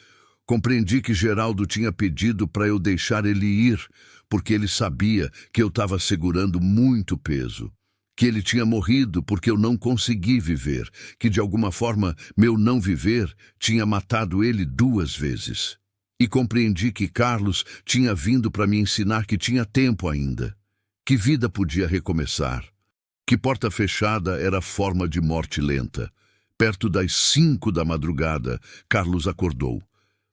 Compreendi que Geraldo tinha pedido para eu deixar ele ir, porque ele sabia que eu estava segurando muito peso. Que ele tinha morrido porque eu não consegui viver, que de alguma forma meu não viver tinha matado ele 2 vezes. E compreendi que Carlos tinha vindo para me ensinar que tinha tempo ainda, que vida podia recomeçar, que porta fechada era forma de morte lenta. Perto das 5 da madrugada, Carlos acordou.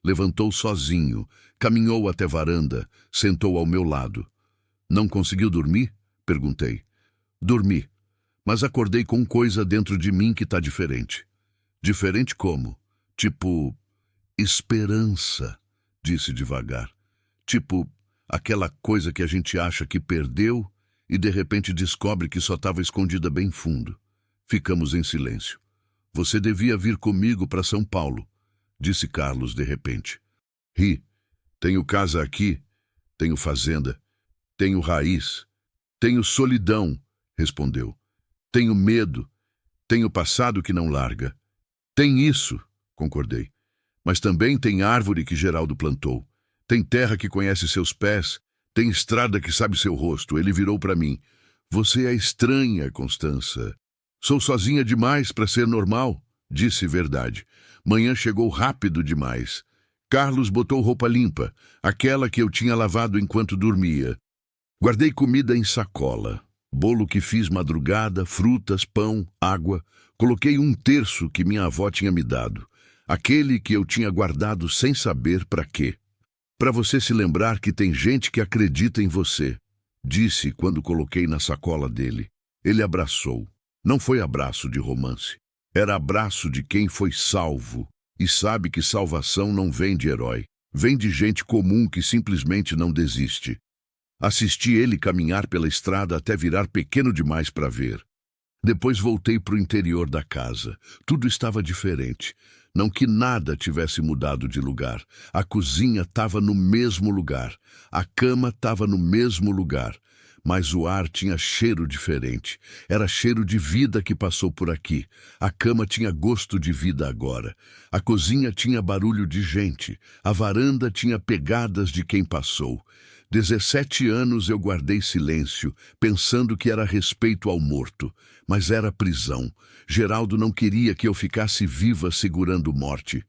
Levantou sozinho, caminhou até a varanda, sentou ao meu lado. Não conseguiu dormir? Perguntei. Dormi, mas acordei com coisa dentro de mim que tá diferente. Diferente como? Tipo, esperança, disse devagar. Tipo, aquela coisa que a gente acha que perdeu e de repente descobre que só estava escondida bem fundo. Ficamos em silêncio. Você devia vir comigo para São Paulo, disse Carlos de repente. Ri. Tenho casa aqui, tenho fazenda, tenho raiz, tenho solidão, respondeu. Tenho medo, tenho passado que não larga. Tem isso, concordei. Mas também tem árvore que Geraldo plantou. Tem terra que conhece seus pés, tem estrada que sabe seu rosto. Ele virou para mim. Você é estranha, Constança. Sou sozinha demais para ser normal, disse verdade. Manhã chegou rápido demais. Carlos botou roupa limpa, aquela que eu tinha lavado enquanto dormia. Guardei comida em sacola. Bolo que fiz madrugada, frutas, pão, água. Coloquei 1/3 que minha avó tinha me dado. Aquele que eu tinha guardado sem saber para quê. Para você se lembrar que tem gente que acredita em você, disse quando coloquei na sacola dele. Ele abraçou. Não foi abraço de romance. Era abraço de quem foi salvo e sabe que salvação não vem de herói. Vem de gente comum que simplesmente não desiste. Assisti ele caminhar pela estrada até virar pequeno demais para ver. Depois voltei para o interior da casa. Tudo estava diferente. Não que nada tivesse mudado de lugar. A cozinha estava no mesmo lugar. A cama estava no mesmo lugar. Mas o ar tinha cheiro diferente. Era cheiro de vida que passou por aqui. A cama tinha gosto de vida agora. A cozinha tinha barulho de gente. A varanda tinha pegadas de quem passou. 17 anos eu guardei silêncio, pensando que era respeito ao morto. Mas era prisão. Geraldo não queria que eu ficasse viva segurando morte.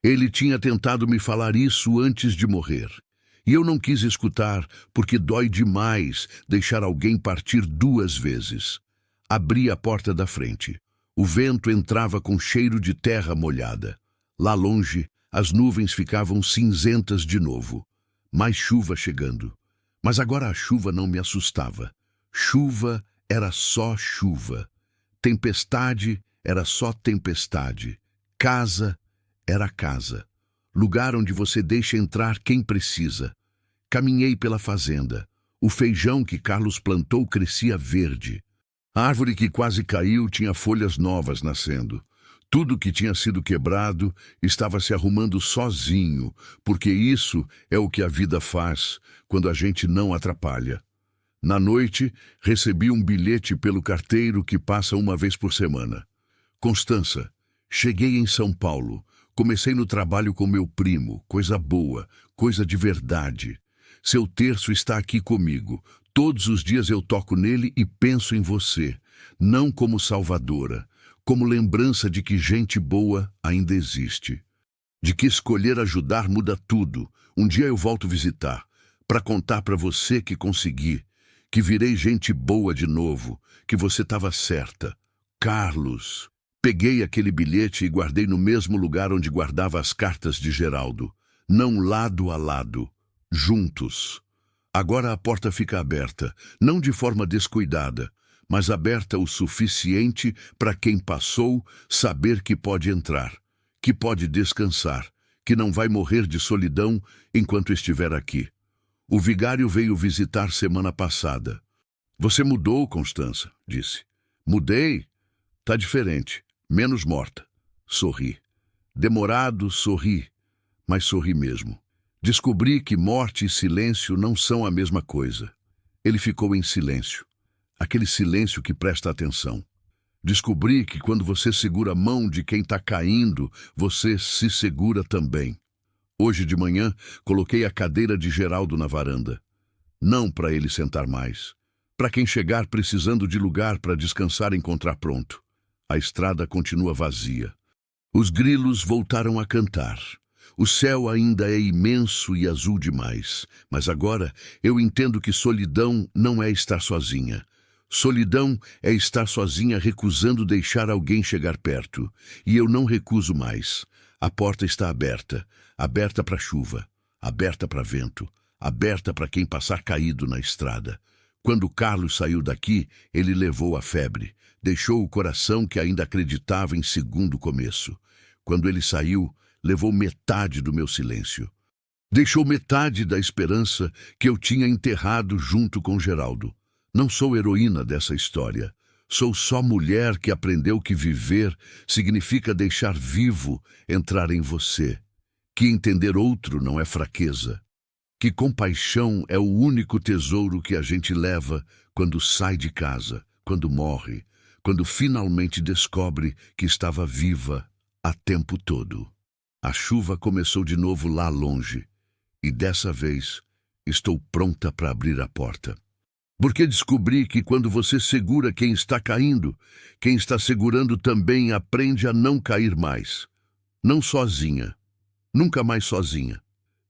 Ele tinha tentado me falar isso antes de morrer. E eu não quis escutar, porque dói demais deixar alguém partir 2 vezes. Abri a porta da frente. O vento entrava com cheiro de terra molhada. Lá longe, as nuvens ficavam cinzentas de novo. Mais chuva chegando. Mas agora a chuva não me assustava. Chuva era só chuva. Tempestade era só tempestade. Casa era casa. Lugar onde você deixa entrar quem precisa. Caminhei pela fazenda. O feijão que Carlos plantou crescia verde. A árvore que quase caiu tinha folhas novas nascendo. Tudo que tinha sido quebrado estava se arrumando sozinho, porque isso é o que a vida faz quando a gente não atrapalha. Na noite, recebi um bilhete pelo carteiro que passa 1 vez por semana. Constança, cheguei em São Paulo. Comecei no trabalho com meu primo, coisa boa, coisa de verdade. Seu terço está aqui comigo. Todos os dias eu toco nele e penso em você, não como salvadora, como lembrança de que gente boa ainda existe. De que escolher ajudar muda tudo. Um dia eu volto visitar, para contar para você que consegui, que virei gente boa de novo, que você estava certa. Carlos. Peguei aquele bilhete e guardei no mesmo lugar onde guardava as cartas de Geraldo. Não lado a lado, juntos. Agora a porta fica aberta, não de forma descuidada, mas aberta o suficiente para quem passou saber que pode entrar, que pode descansar, que não vai morrer de solidão enquanto estiver aqui. O vigário veio visitar semana passada. Você mudou, Constança, disse. Mudei? Tá diferente, menos morta. Sorri. Demorado, sorri, mas sorri mesmo. Descobri que morte e silêncio não são a mesma coisa. Ele ficou em silêncio. Aquele silêncio que presta atenção. Descobri que quando você segura a mão de quem está caindo, você se segura também. Hoje de manhã, coloquei a cadeira de Geraldo na varanda. Não para ele sentar mais. Para quem chegar precisando de lugar para descansar encontrar pronto. A estrada continua vazia. Os grilos voltaram a cantar. O céu ainda é imenso e azul demais, mas agora eu entendo que solidão não é estar sozinha. Solidão é estar sozinha recusando deixar alguém chegar perto. E eu não recuso mais. A porta está aberta. Aberta para chuva. Aberta para vento. Aberta para quem passar caído na estrada. Quando Carlos saiu daqui, ele levou a febre. Deixou o coração que ainda acreditava em segundo começo. Quando ele saiu, levou metade do meu silêncio. Deixou metade da esperança que eu tinha enterrado junto com Geraldo. Não sou heroína dessa história. Sou só mulher que aprendeu que viver significa deixar vivo entrar em você. Que entender outro não é fraqueza. Que compaixão é o único tesouro que a gente leva quando sai de casa, quando morre, quando finalmente descobre que estava viva há tempo todo. A chuva começou de novo lá longe, e dessa vez estou pronta para abrir a porta. Porque descobri que quando você segura quem está caindo, quem está segurando também aprende a não cair mais. Não sozinha, nunca mais sozinha.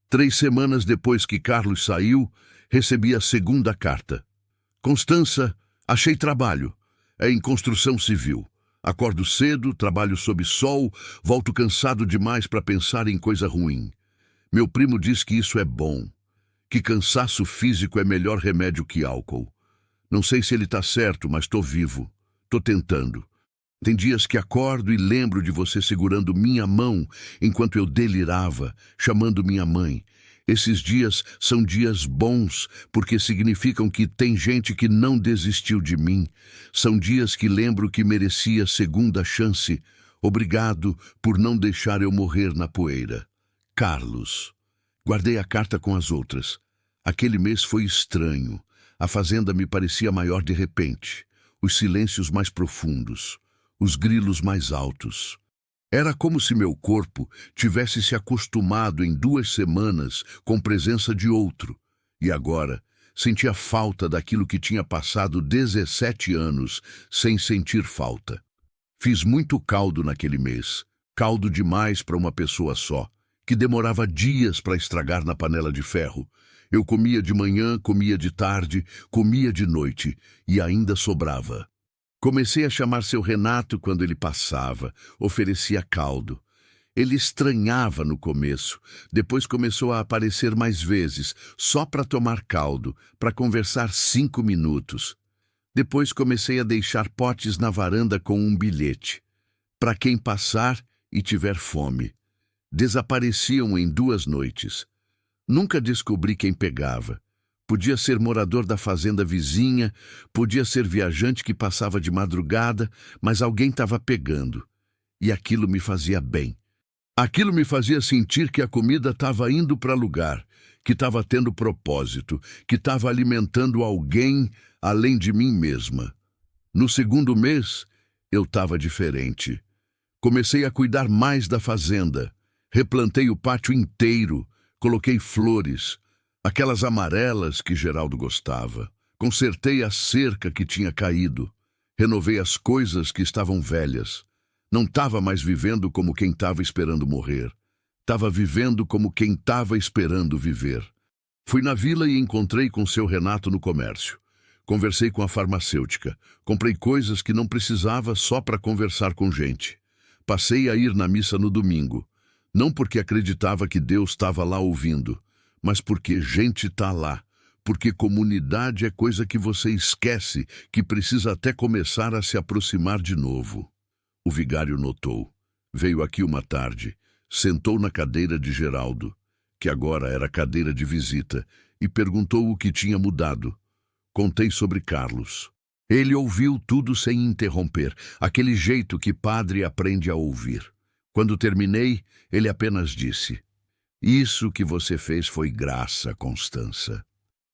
3 semanas depois que Carlos saiu, recebi a segunda carta. Constança, achei trabalho. É em construção civil. Acordo cedo, trabalho sob sol, volto cansado demais para pensar em coisa ruim. Meu primo diz que isso é bom, que cansaço físico é melhor remédio que álcool. Não sei se ele está certo, mas estou vivo. Estou tentando. Tem dias que acordo e lembro de você segurando minha mão enquanto eu delirava, chamando minha mãe. Esses dias são dias bons, porque significam que tem gente que não desistiu de mim. São dias que lembro que merecia segunda chance. Obrigado por não deixar eu morrer na poeira. Carlos. Guardei a carta com as outras. Aquele mês foi estranho. A fazenda me parecia maior de repente. Os silêncios mais profundos. Os grilos mais altos. Era como se meu corpo tivesse se acostumado em 2 semanas com presença de outro. E agora sentia falta daquilo que tinha passado 17 anos sem sentir falta. Fiz muito caldo naquele mês. Caldo demais para uma pessoa só, que demorava dias para estragar na panela de ferro. Eu comia de manhã, comia de tarde, comia de noite e ainda sobrava. Comecei a chamar seu Renato quando ele passava, oferecia caldo. Ele estranhava no começo, depois começou a aparecer mais vezes, só para tomar caldo, para conversar 5 minutos. Depois comecei a deixar potes na varanda com um bilhete. Para quem passar e tiver fome. Desapareciam em 2 noites. Nunca descobri quem pegava. Podia ser morador da fazenda vizinha, podia ser viajante que passava de madrugada, mas alguém estava pegando. E aquilo me fazia bem. Aquilo me fazia sentir que a comida estava indo para lugar, que estava tendo propósito, que estava alimentando alguém além de mim mesma. No 2º mês, eu estava diferente. Comecei a cuidar mais da fazenda. Replantei o pátio inteiro, coloquei flores, aquelas amarelas que Geraldo gostava. Consertei a cerca que tinha caído. Renovei as coisas que estavam velhas. Não estava mais vivendo como quem estava esperando morrer. Estava vivendo como quem estava esperando viver. Fui na vila e encontrei com seu Renato no comércio. Conversei com a farmacêutica. Comprei coisas que não precisava só para conversar com gente. Passei a ir na missa no domingo. Não porque acreditava que Deus estava lá ouvindo, mas porque gente está lá, porque comunidade é coisa que você esquece, que precisa até começar a se aproximar de novo. O vigário notou. Veio aqui uma tarde, sentou na cadeira de Geraldo, que agora era cadeira de visita, e perguntou o que tinha mudado. Contei sobre Carlos. Ele ouviu tudo sem interromper, aquele jeito que padre aprende a ouvir. Quando terminei, ele apenas disse: "Isso que você fez foi graça, Constança.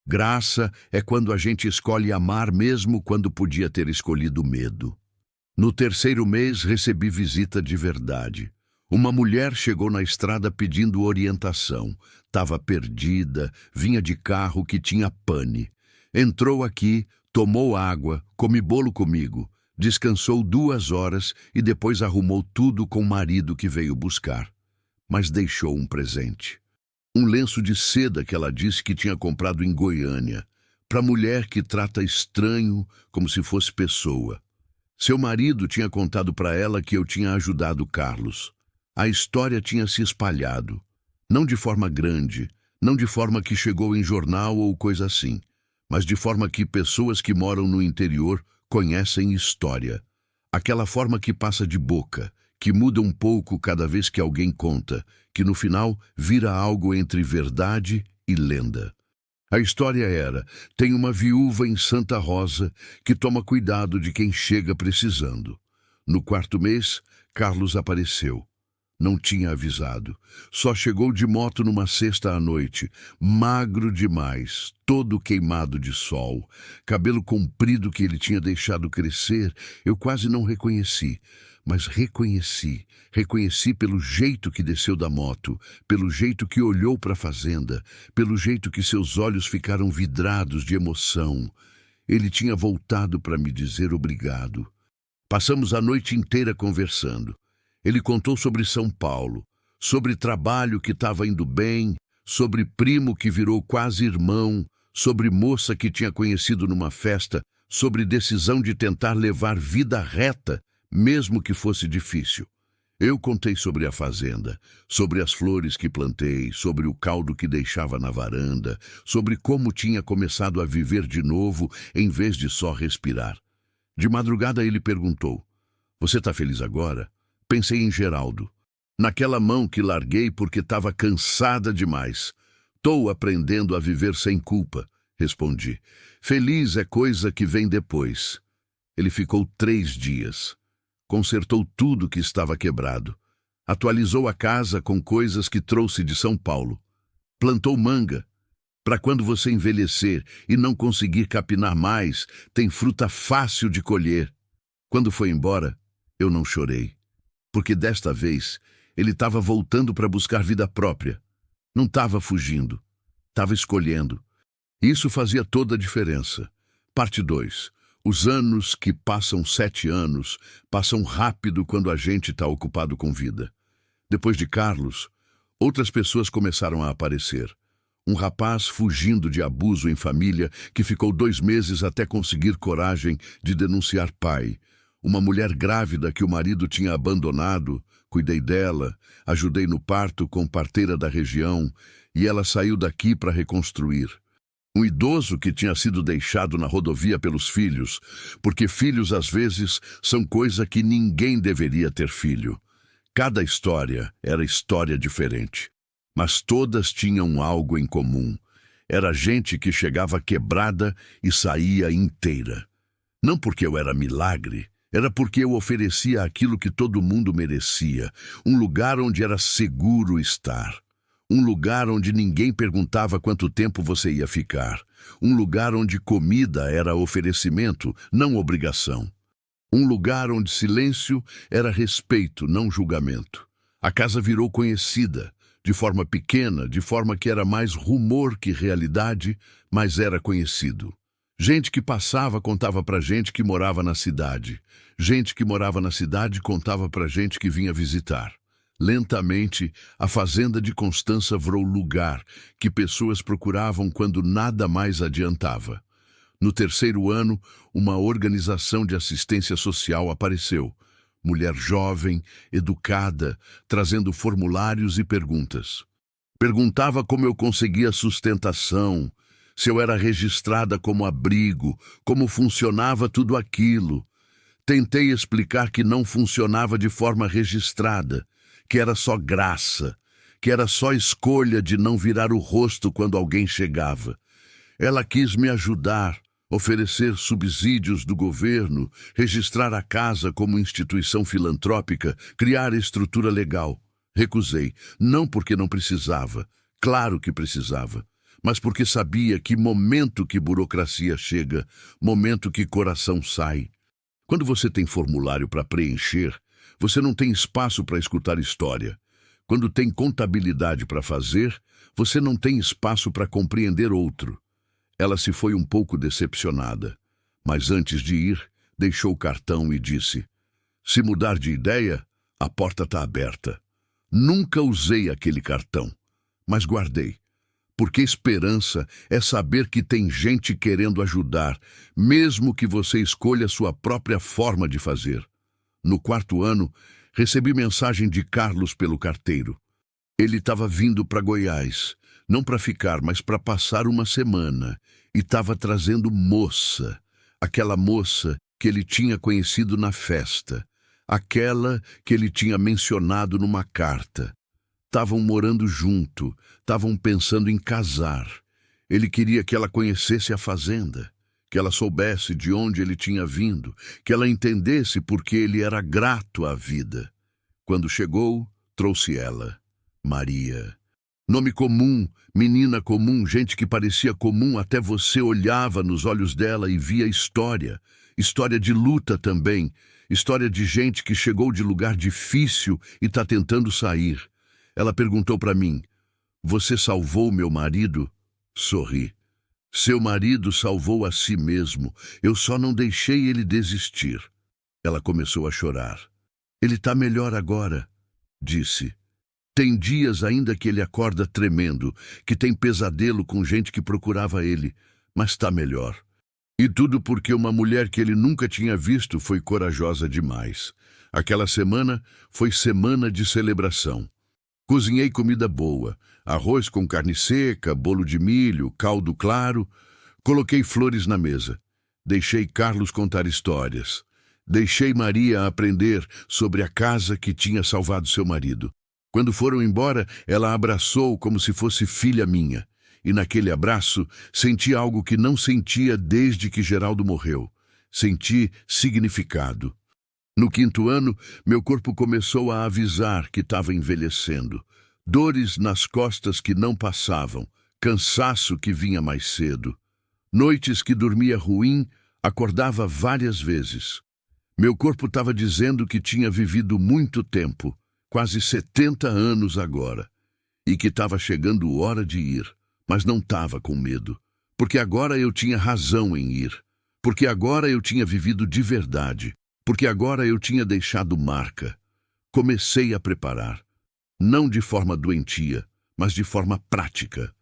Graça é quando a gente escolhe amar mesmo quando podia ter escolhido medo." No 3º mês recebi visita de verdade. Uma mulher chegou na estrada pedindo orientação. Estava perdida, vinha de carro que tinha pane. Entrou aqui, tomou água, come bolo comigo, descansou 2 horas e depois arrumou tudo com o marido que veio buscar. Mas deixou um presente. Um lenço de seda que ela disse que tinha comprado em Goiânia, para mulher que trata estranho como se fosse pessoa. Seu marido tinha contado para ela que eu tinha ajudado Carlos. A história tinha se espalhado. Não de forma grande, não de forma que chegou em jornal ou coisa assim, mas de forma que pessoas que moram no interior conhecem história. Aquela forma que passa de boca, que muda um pouco cada vez que alguém conta, que no final vira algo entre verdade e lenda. A história era: tem uma viúva em Santa Rosa que toma cuidado de quem chega precisando. No 4º mês, Carlos apareceu. Não tinha avisado. Só chegou de moto numa sexta à noite, magro demais, todo queimado de sol, cabelo comprido que ele tinha deixado crescer. Eu quase não reconheci. Mas reconheci pelo jeito que desceu da moto, pelo jeito que olhou para a fazenda, pelo jeito que seus olhos ficaram vidrados de emoção. Ele tinha voltado para me dizer obrigado. Passamos a noite inteira conversando. Ele contou sobre São Paulo, sobre trabalho que estava indo bem, sobre primo que virou quase irmão, sobre moça que tinha conhecido numa festa, sobre decisão de tentar levar vida reta, mesmo que fosse difícil. Eu contei sobre a fazenda, sobre as flores que plantei, sobre o caldo que deixava na varanda, sobre como tinha começado a viver de novo em vez de só respirar. De madrugada ele perguntou: "Você está feliz agora?" Pensei em Geraldo, naquela mão que larguei porque estava cansada demais. "Estou aprendendo a viver sem culpa", respondi. "Feliz é coisa que vem depois." Ele ficou 3 dias. Consertou tudo que estava quebrado. Atualizou a casa com coisas que trouxe de São Paulo. Plantou manga. Para quando você envelhecer e não conseguir capinar mais, tem fruta fácil de colher. Quando foi embora, eu não chorei. Porque desta vez, ele estava voltando para buscar vida própria. Não estava fugindo. Estava escolhendo. Isso fazia toda a diferença. Parte 2. Os anos que passam 7 anos passam rápido quando a gente está ocupado com vida. Depois de Carlos, outras pessoas começaram a aparecer. Um rapaz fugindo de abuso em família que ficou 2 meses até conseguir coragem de denunciar pai. Uma mulher grávida que o marido tinha abandonado, cuidei dela, ajudei no parto com parteira da região e ela saiu daqui para reconstruir. Um idoso que tinha sido deixado na rodovia pelos filhos, porque filhos às vezes são coisa que ninguém deveria ter filho. Cada história era história diferente, mas todas tinham algo em comum. Era gente que chegava quebrada e saía inteira. Não porque eu era milagre, era porque eu oferecia aquilo que todo mundo merecia, um lugar onde era seguro estar. Um lugar onde ninguém perguntava quanto tempo você ia ficar. Um lugar onde comida era oferecimento, não obrigação. Um lugar onde silêncio era respeito, não julgamento. A casa virou conhecida, de forma pequena, de forma que era mais rumor que realidade, mas era conhecido. Gente que passava contava pra gente que morava na cidade. Gente que morava na cidade contava pra gente que vinha visitar. Lentamente, a fazenda de Constança virou lugar que pessoas procuravam quando nada mais adiantava. No 3º ano, uma organização de assistência social apareceu. Mulher jovem, educada, trazendo formulários e perguntas. Perguntava como eu conseguia sustentação, se eu era registrada como abrigo, como funcionava tudo aquilo. Tentei explicar que não funcionava de forma registrada, que era só graça, que era só escolha de não virar o rosto quando alguém chegava. Ela quis me ajudar, oferecer subsídios do governo, registrar a casa como instituição filantrópica, criar estrutura legal. Recusei, não porque não precisava, claro que precisava, mas porque sabia que momento que burocracia chega, momento que coração sai. Quando você tem formulário para preencher, você não tem espaço para escutar história. Quando tem contabilidade para fazer, você não tem espaço para compreender outro. Ela se foi um pouco decepcionada, mas antes de ir, deixou o cartão e disse: "Se mudar de ideia, a porta está aberta." Nunca usei aquele cartão, mas guardei. Porque esperança é saber que tem gente querendo ajudar, mesmo que você escolha sua própria forma de fazer. No 4º ano, recebi mensagem de Carlos pelo carteiro. Ele estava vindo para Goiás, não para ficar, mas para passar uma semana, e estava trazendo moça, aquela moça que ele tinha conhecido na festa, aquela que ele tinha mencionado numa carta. Estavam morando junto, estavam pensando em casar. Ele queria que ela conhecesse a fazenda, que ela soubesse de onde ele tinha vindo, que ela entendesse porque ele era grato à vida. Quando chegou, trouxe ela, Maria. Nome comum, menina comum, gente que parecia comum, até você olhava nos olhos dela e via história. História de luta também, história de gente que chegou de lugar difícil e está tentando sair. Ela perguntou para mim: "Você salvou meu marido?" Sorri. "Seu marido salvou a si mesmo. Eu só não deixei ele desistir." Ela começou a chorar. "Ele está melhor agora", disse. "Tem dias ainda que ele acorda tremendo, que tem pesadelo com gente que procurava ele, mas está melhor." E tudo porque uma mulher que ele nunca tinha visto foi corajosa demais. Aquela semana foi semana de celebração. Cozinhei comida boa, arroz com carne seca, bolo de milho, caldo claro. Coloquei flores na mesa. Deixei Carlos contar histórias. Deixei Maria aprender sobre a casa que tinha salvado seu marido. Quando foram embora, ela abraçou como se fosse filha minha. E naquele abraço, senti algo que não sentia desde que Geraldo morreu. Senti significado. No 5º ano, meu corpo começou a avisar que estava envelhecendo. Dores nas costas que não passavam, cansaço que vinha mais cedo. Noites que dormia ruim, acordava várias vezes. Meu corpo estava dizendo que tinha vivido muito tempo, quase 70 anos agora, e que estava chegando hora de ir, mas não estava com medo, porque agora eu tinha razão em ir, porque agora eu tinha vivido de verdade, porque agora eu tinha deixado marca. Comecei a preparar, não de forma doentia, mas de forma prática.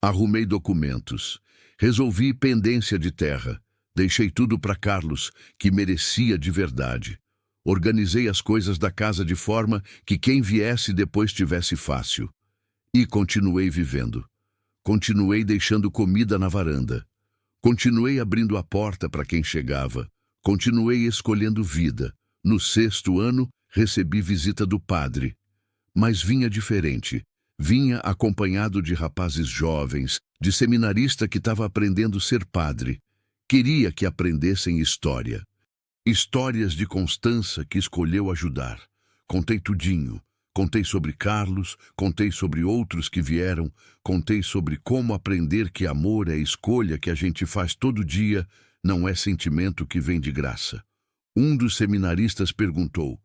Arrumei documentos, resolvi pendência de terra, deixei tudo para Carlos, que merecia de verdade. Organizei as coisas da casa de forma que quem viesse depois tivesse fácil. E continuei vivendo. Continuei deixando comida na varanda. Continuei abrindo a porta para quem chegava. Continuei escolhendo vida. No 6º ano, recebi visita do padre. Mas vinha diferente. Vinha acompanhado de rapazes jovens, de seminarista que estava aprendendo a ser padre. Queria que aprendessem história. Histórias de Constança que escolheu ajudar. Contei tudinho. Contei sobre Carlos, contei sobre outros que vieram, contei sobre como aprender que amor é escolha que a gente faz todo dia, não é sentimento que vem de graça. Um dos seminaristas perguntou,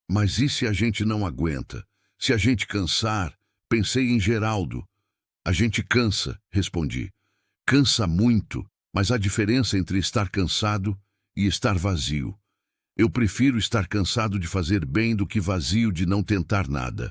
mas e se a gente não aguenta? Se a gente cansar? Pensei em Geraldo. A gente cansa, respondi. Cansa muito, mas há diferença entre estar cansado e estar vazio. Eu prefiro estar cansado de fazer bem do que vazio de não tentar nada.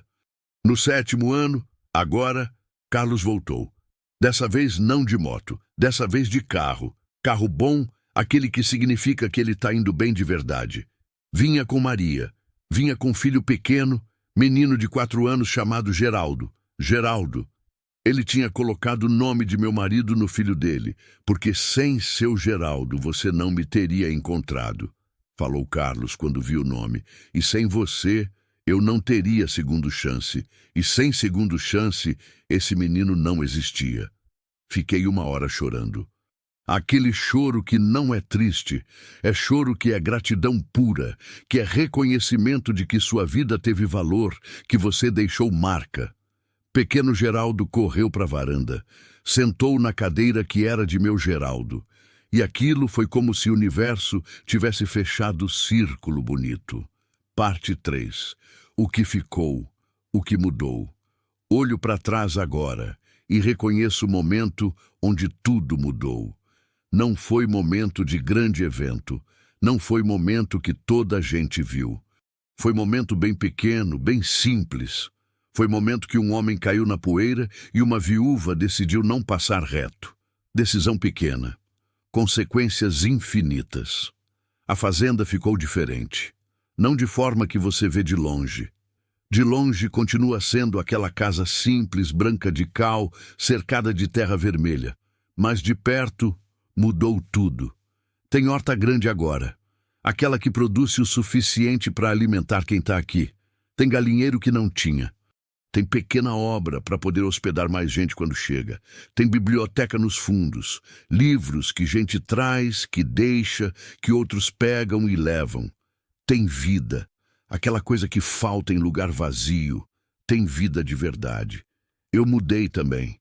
No 7º ano, agora, Carlos voltou. Dessa vez não de moto, dessa vez de carro. Carro bom, aquele que significa que ele está indo bem de verdade. Vinha com Maria, vinha com filho pequeno, menino de 4 anos chamado Geraldo. Geraldo. Ele tinha colocado o nome de meu marido no filho dele, porque sem seu Geraldo você não me teria encontrado. Falou Carlos quando viu o nome, e sem você eu não teria segundo chance, e sem segundo chance esse menino não existia. Fiquei 1 hora chorando. Aquele choro que não é triste, é choro que é gratidão pura, que é reconhecimento de que sua vida teve valor, que você deixou marca. Pequeno Geraldo correu para a varanda, sentou na cadeira que era de meu Geraldo. E aquilo foi como se o universo tivesse fechado o círculo bonito. Parte 3. O que ficou, o que mudou. Olho para trás agora e reconheço o momento onde tudo mudou. Não foi momento de grande evento, não foi momento que toda a gente viu. Foi momento bem pequeno, bem simples. Foi momento que um homem caiu na poeira e uma viúva decidiu não passar reto. Decisão pequena. Consequências infinitas. A fazenda ficou diferente. Não de forma que você vê de longe. De longe continua sendo aquela casa simples, branca de cal, cercada de terra vermelha. Mas de perto mudou tudo. Tem horta grande agora. Aquela que produz o suficiente para alimentar quem está aqui. Tem galinheiro que não tinha. Tem pequena obra para poder hospedar mais gente quando chega. Tem biblioteca nos fundos. Livros que gente traz, que deixa, que outros pegam e levam. Tem vida. Aquela coisa que falta em lugar vazio. Tem vida de verdade. Eu mudei também.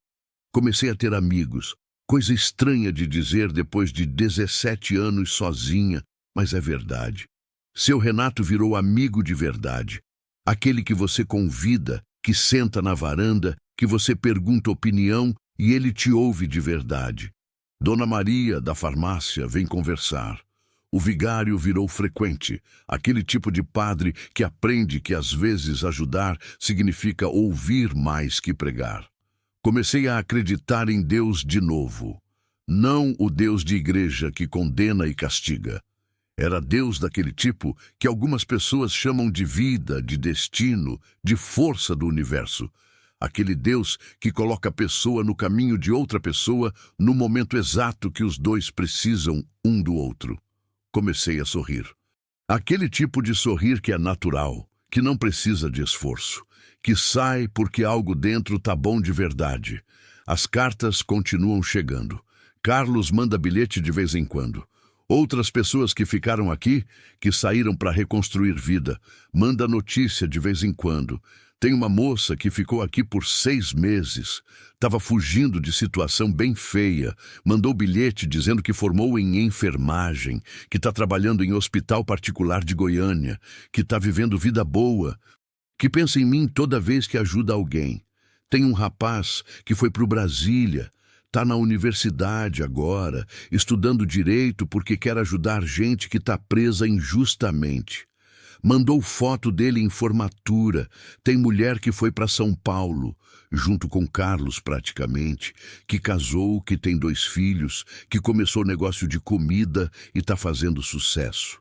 Comecei a ter amigos. Coisa estranha de dizer depois de 17 anos sozinha, mas é verdade. Seu Renato virou amigo de verdade. Aquele que você convida, que senta na varanda, que você pergunta opinião e ele te ouve de verdade. Dona Maria, da farmácia, vem conversar. O vigário virou frequente, aquele tipo de padre que aprende que às vezes ajudar significa ouvir mais que pregar. Comecei a acreditar em Deus de novo. Não o Deus de igreja que condena e castiga. Era Deus daquele tipo que algumas pessoas chamam de vida, de destino, de força do universo. Aquele Deus que coloca a pessoa no caminho de outra pessoa no momento exato que os dois precisam um do outro. Comecei a sorrir. Aquele tipo de sorrir que é natural, que não precisa de esforço, que sai porque algo dentro tá bom de verdade. As cartas continuam chegando. Carlos manda bilhete de vez em quando. Outras pessoas que ficaram aqui, que saíram para reconstruir vida, manda notícia de vez em quando. Tem uma moça que ficou aqui por 6 meses. Estava fugindo de situação bem feia. Mandou bilhete dizendo que formou em enfermagem, que está trabalhando em hospital particular de Goiânia, que está vivendo vida boa, que pensa em mim toda vez que ajuda alguém. Tem um rapaz que foi para o Brasília, está na universidade agora, estudando direito porque quer ajudar gente que está presa injustamente. Mandou foto dele em formatura. Tem mulher que foi para São Paulo, junto com Carlos praticamente, que casou, que tem 2 filhos, que começou negócio de comida e está fazendo sucesso.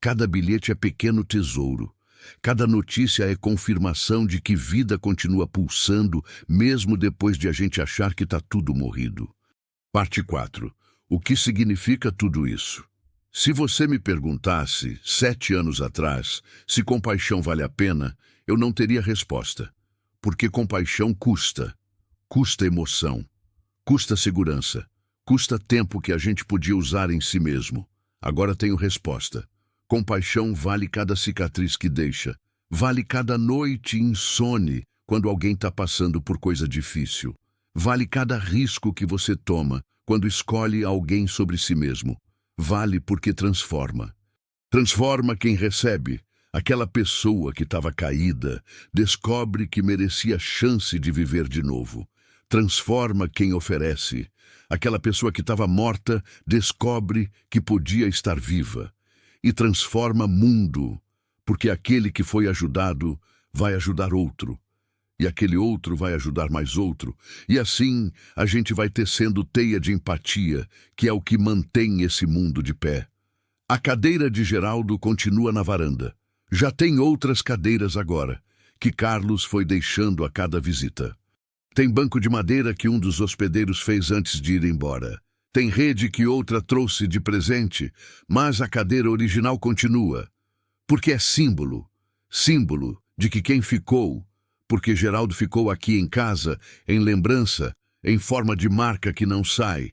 Cada bilhete é pequeno tesouro. Cada notícia é confirmação de que vida continua pulsando, mesmo depois de a gente achar que está tudo morrido. Parte 4. O que significa tudo isso? Se você me perguntasse, 7 anos atrás, se compaixão vale a pena, eu não teria resposta. Porque compaixão custa. Custa emoção. Custa segurança. Custa tempo que a gente podia usar em si mesmo. Agora tenho resposta. Compaixão vale cada cicatriz que deixa. Vale cada noite insone quando alguém está passando por coisa difícil. Vale cada risco que você toma quando escolhe alguém sobre si mesmo. Vale porque transforma. Transforma quem recebe. Aquela pessoa que estava caída descobre que merecia chance de viver de novo. Transforma quem oferece. Aquela pessoa que estava morta descobre que podia estar viva. E transforma mundo, porque aquele que foi ajudado vai ajudar outro. E aquele outro vai ajudar mais outro. E assim a gente vai tecendo teia de empatia, que é o que mantém esse mundo de pé. A cadeira de Geraldo continua na varanda. Já tem outras cadeiras agora, que Carlos foi deixando a cada visita. Tem banco de madeira que um dos hospedeiros fez antes de ir embora. Tem rede que outra trouxe de presente, mas a cadeira original continua. Porque é símbolo. Símbolo de que quem ficou, porque Geraldo ficou aqui em casa, em lembrança, em forma de marca que não sai,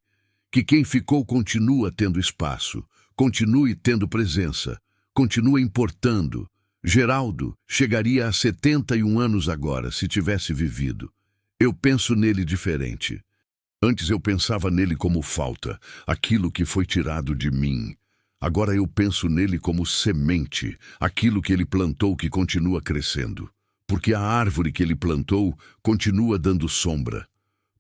que quem ficou continua tendo espaço, continue tendo presença, continua importando. Geraldo chegaria a 71 anos agora, se tivesse vivido. Eu penso nele diferente. Antes eu pensava nele como falta, aquilo que foi tirado de mim. Agora eu penso nele como semente, aquilo que ele plantou que continua crescendo. Porque a árvore que ele plantou continua dando sombra.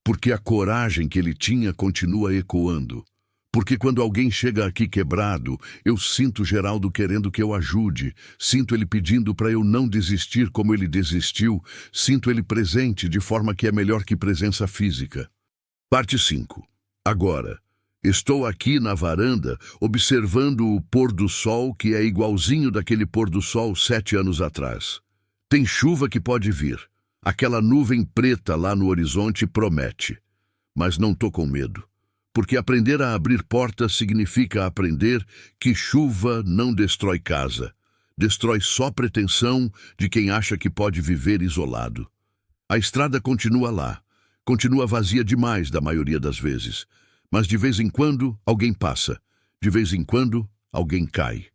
Porque a coragem que ele tinha continua ecoando. Porque quando alguém chega aqui quebrado, eu sinto Geraldo querendo que eu ajude, sinto ele pedindo para eu não desistir como ele desistiu, sinto ele presente de forma que é melhor que presença física. Parte 5. Agora, estou aqui na varanda observando o pôr do sol que é igualzinho daquele pôr do sol 7 anos atrás. Tem chuva que pode vir. Aquela nuvem preta lá no horizonte promete. Mas não tô com medo. Porque aprender a abrir portas significa aprender que chuva não destrói casa. Destrói só pretensão de quem acha que pode viver isolado. A estrada continua lá. Continua vazia demais da maioria das vezes. Mas de vez em quando alguém passa. De vez em quando alguém cai.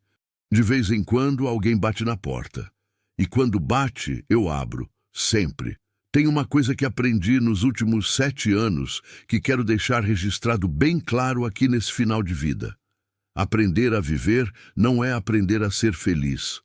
De vez em quando alguém bate na porta. E quando bate, eu abro. Sempre. Tem uma coisa que aprendi nos últimos 7 anos que quero deixar registrado bem claro aqui nesse final de vida. Aprender a viver não é aprender a ser feliz.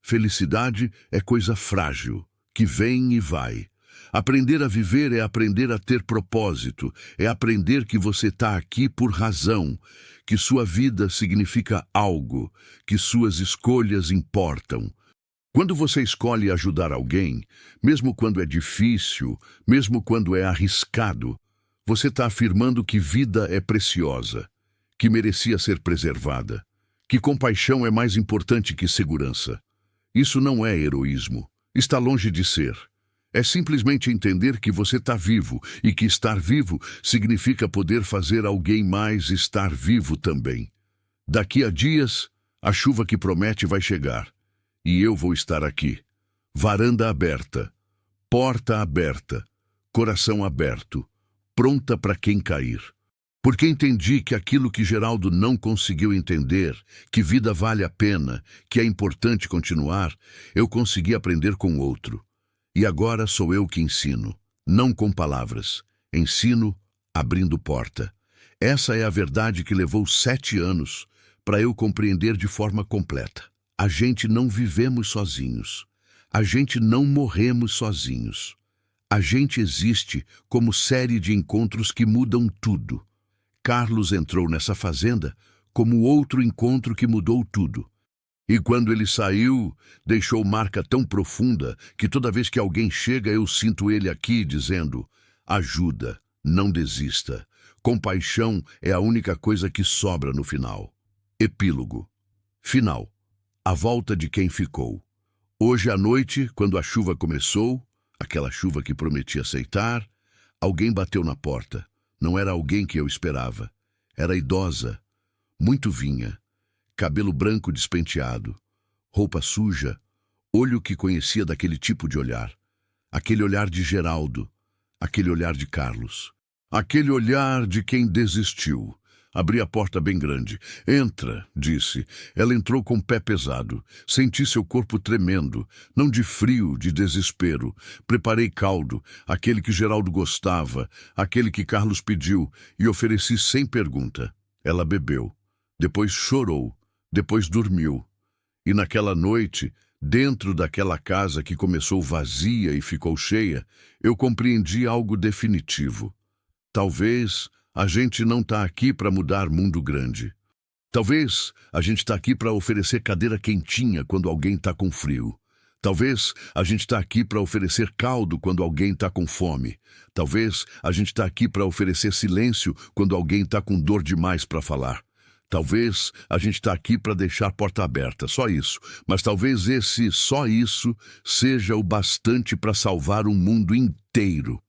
Felicidade é coisa frágil, que vem e vai. Aprender a viver é aprender a ter propósito, é aprender que você está aqui por razão, que sua vida significa algo, que suas escolhas importam. Quando você escolhe ajudar alguém, mesmo quando é difícil, mesmo quando é arriscado, Você está afirmando que vida é preciosa, que merecia ser preservada, que compaixão é mais importante que segurança. Isso não é heroísmo. Está longe de ser. É simplesmente entender que você está vivo e que estar vivo significa poder fazer alguém mais estar vivo também. Daqui a dias, a chuva que promete vai chegar. E eu vou estar aqui. Varanda aberta, porta aberta, coração aberto, pronta para quem cair. Porque entendi que aquilo que Geraldo não conseguiu entender, que vida vale a pena, que é importante continuar, eu consegui aprender com outro. E agora sou eu que ensino, não com palavras. Ensino abrindo porta. Essa é a verdade que levou 7 anos para eu compreender de forma completa. A gente não vivemos sozinhos. A gente não morremos sozinhos. A gente existe como série de encontros que mudam tudo. Carlos entrou nessa fazenda como outro encontro que mudou tudo. E quando ele saiu, deixou marca tão profunda que toda vez que alguém chega eu sinto ele aqui dizendo: ajuda, não desista. Compaixão é a única coisa que sobra no final. Epílogo. Final. A volta de quem ficou. Hoje à noite, quando a chuva começou, aquela chuva que prometi aceitar, alguém bateu na porta. Não era alguém que eu esperava. Era idosa, muito vinha, cabelo branco despenteado, roupa suja, olho que conhecia daquele tipo de olhar. Aquele olhar de Geraldo, aquele olhar de Carlos. Aquele olhar de quem desistiu. Abri a porta bem grande. Entra, disse. Ela entrou com o pé pesado. Senti seu corpo tremendo, não de frio, de desespero. Preparei caldo, aquele que Geraldo gostava, aquele que Carlos pediu, e ofereci sem pergunta. Ela bebeu. Depois chorou. Depois dormiu. E naquela noite, dentro daquela casa que começou vazia e ficou cheia, eu compreendi algo definitivo. Talvez a gente não está aqui para mudar mundo grande. Talvez a gente está aqui para oferecer cadeira quentinha quando alguém está com frio. Talvez a gente está aqui para oferecer caldo quando alguém está com fome. Talvez a gente está aqui para oferecer silêncio quando alguém está com dor demais para falar. Talvez a gente está aqui para deixar a porta aberta, só isso. Mas talvez esse só isso seja o bastante para salvar um mundo inteiro.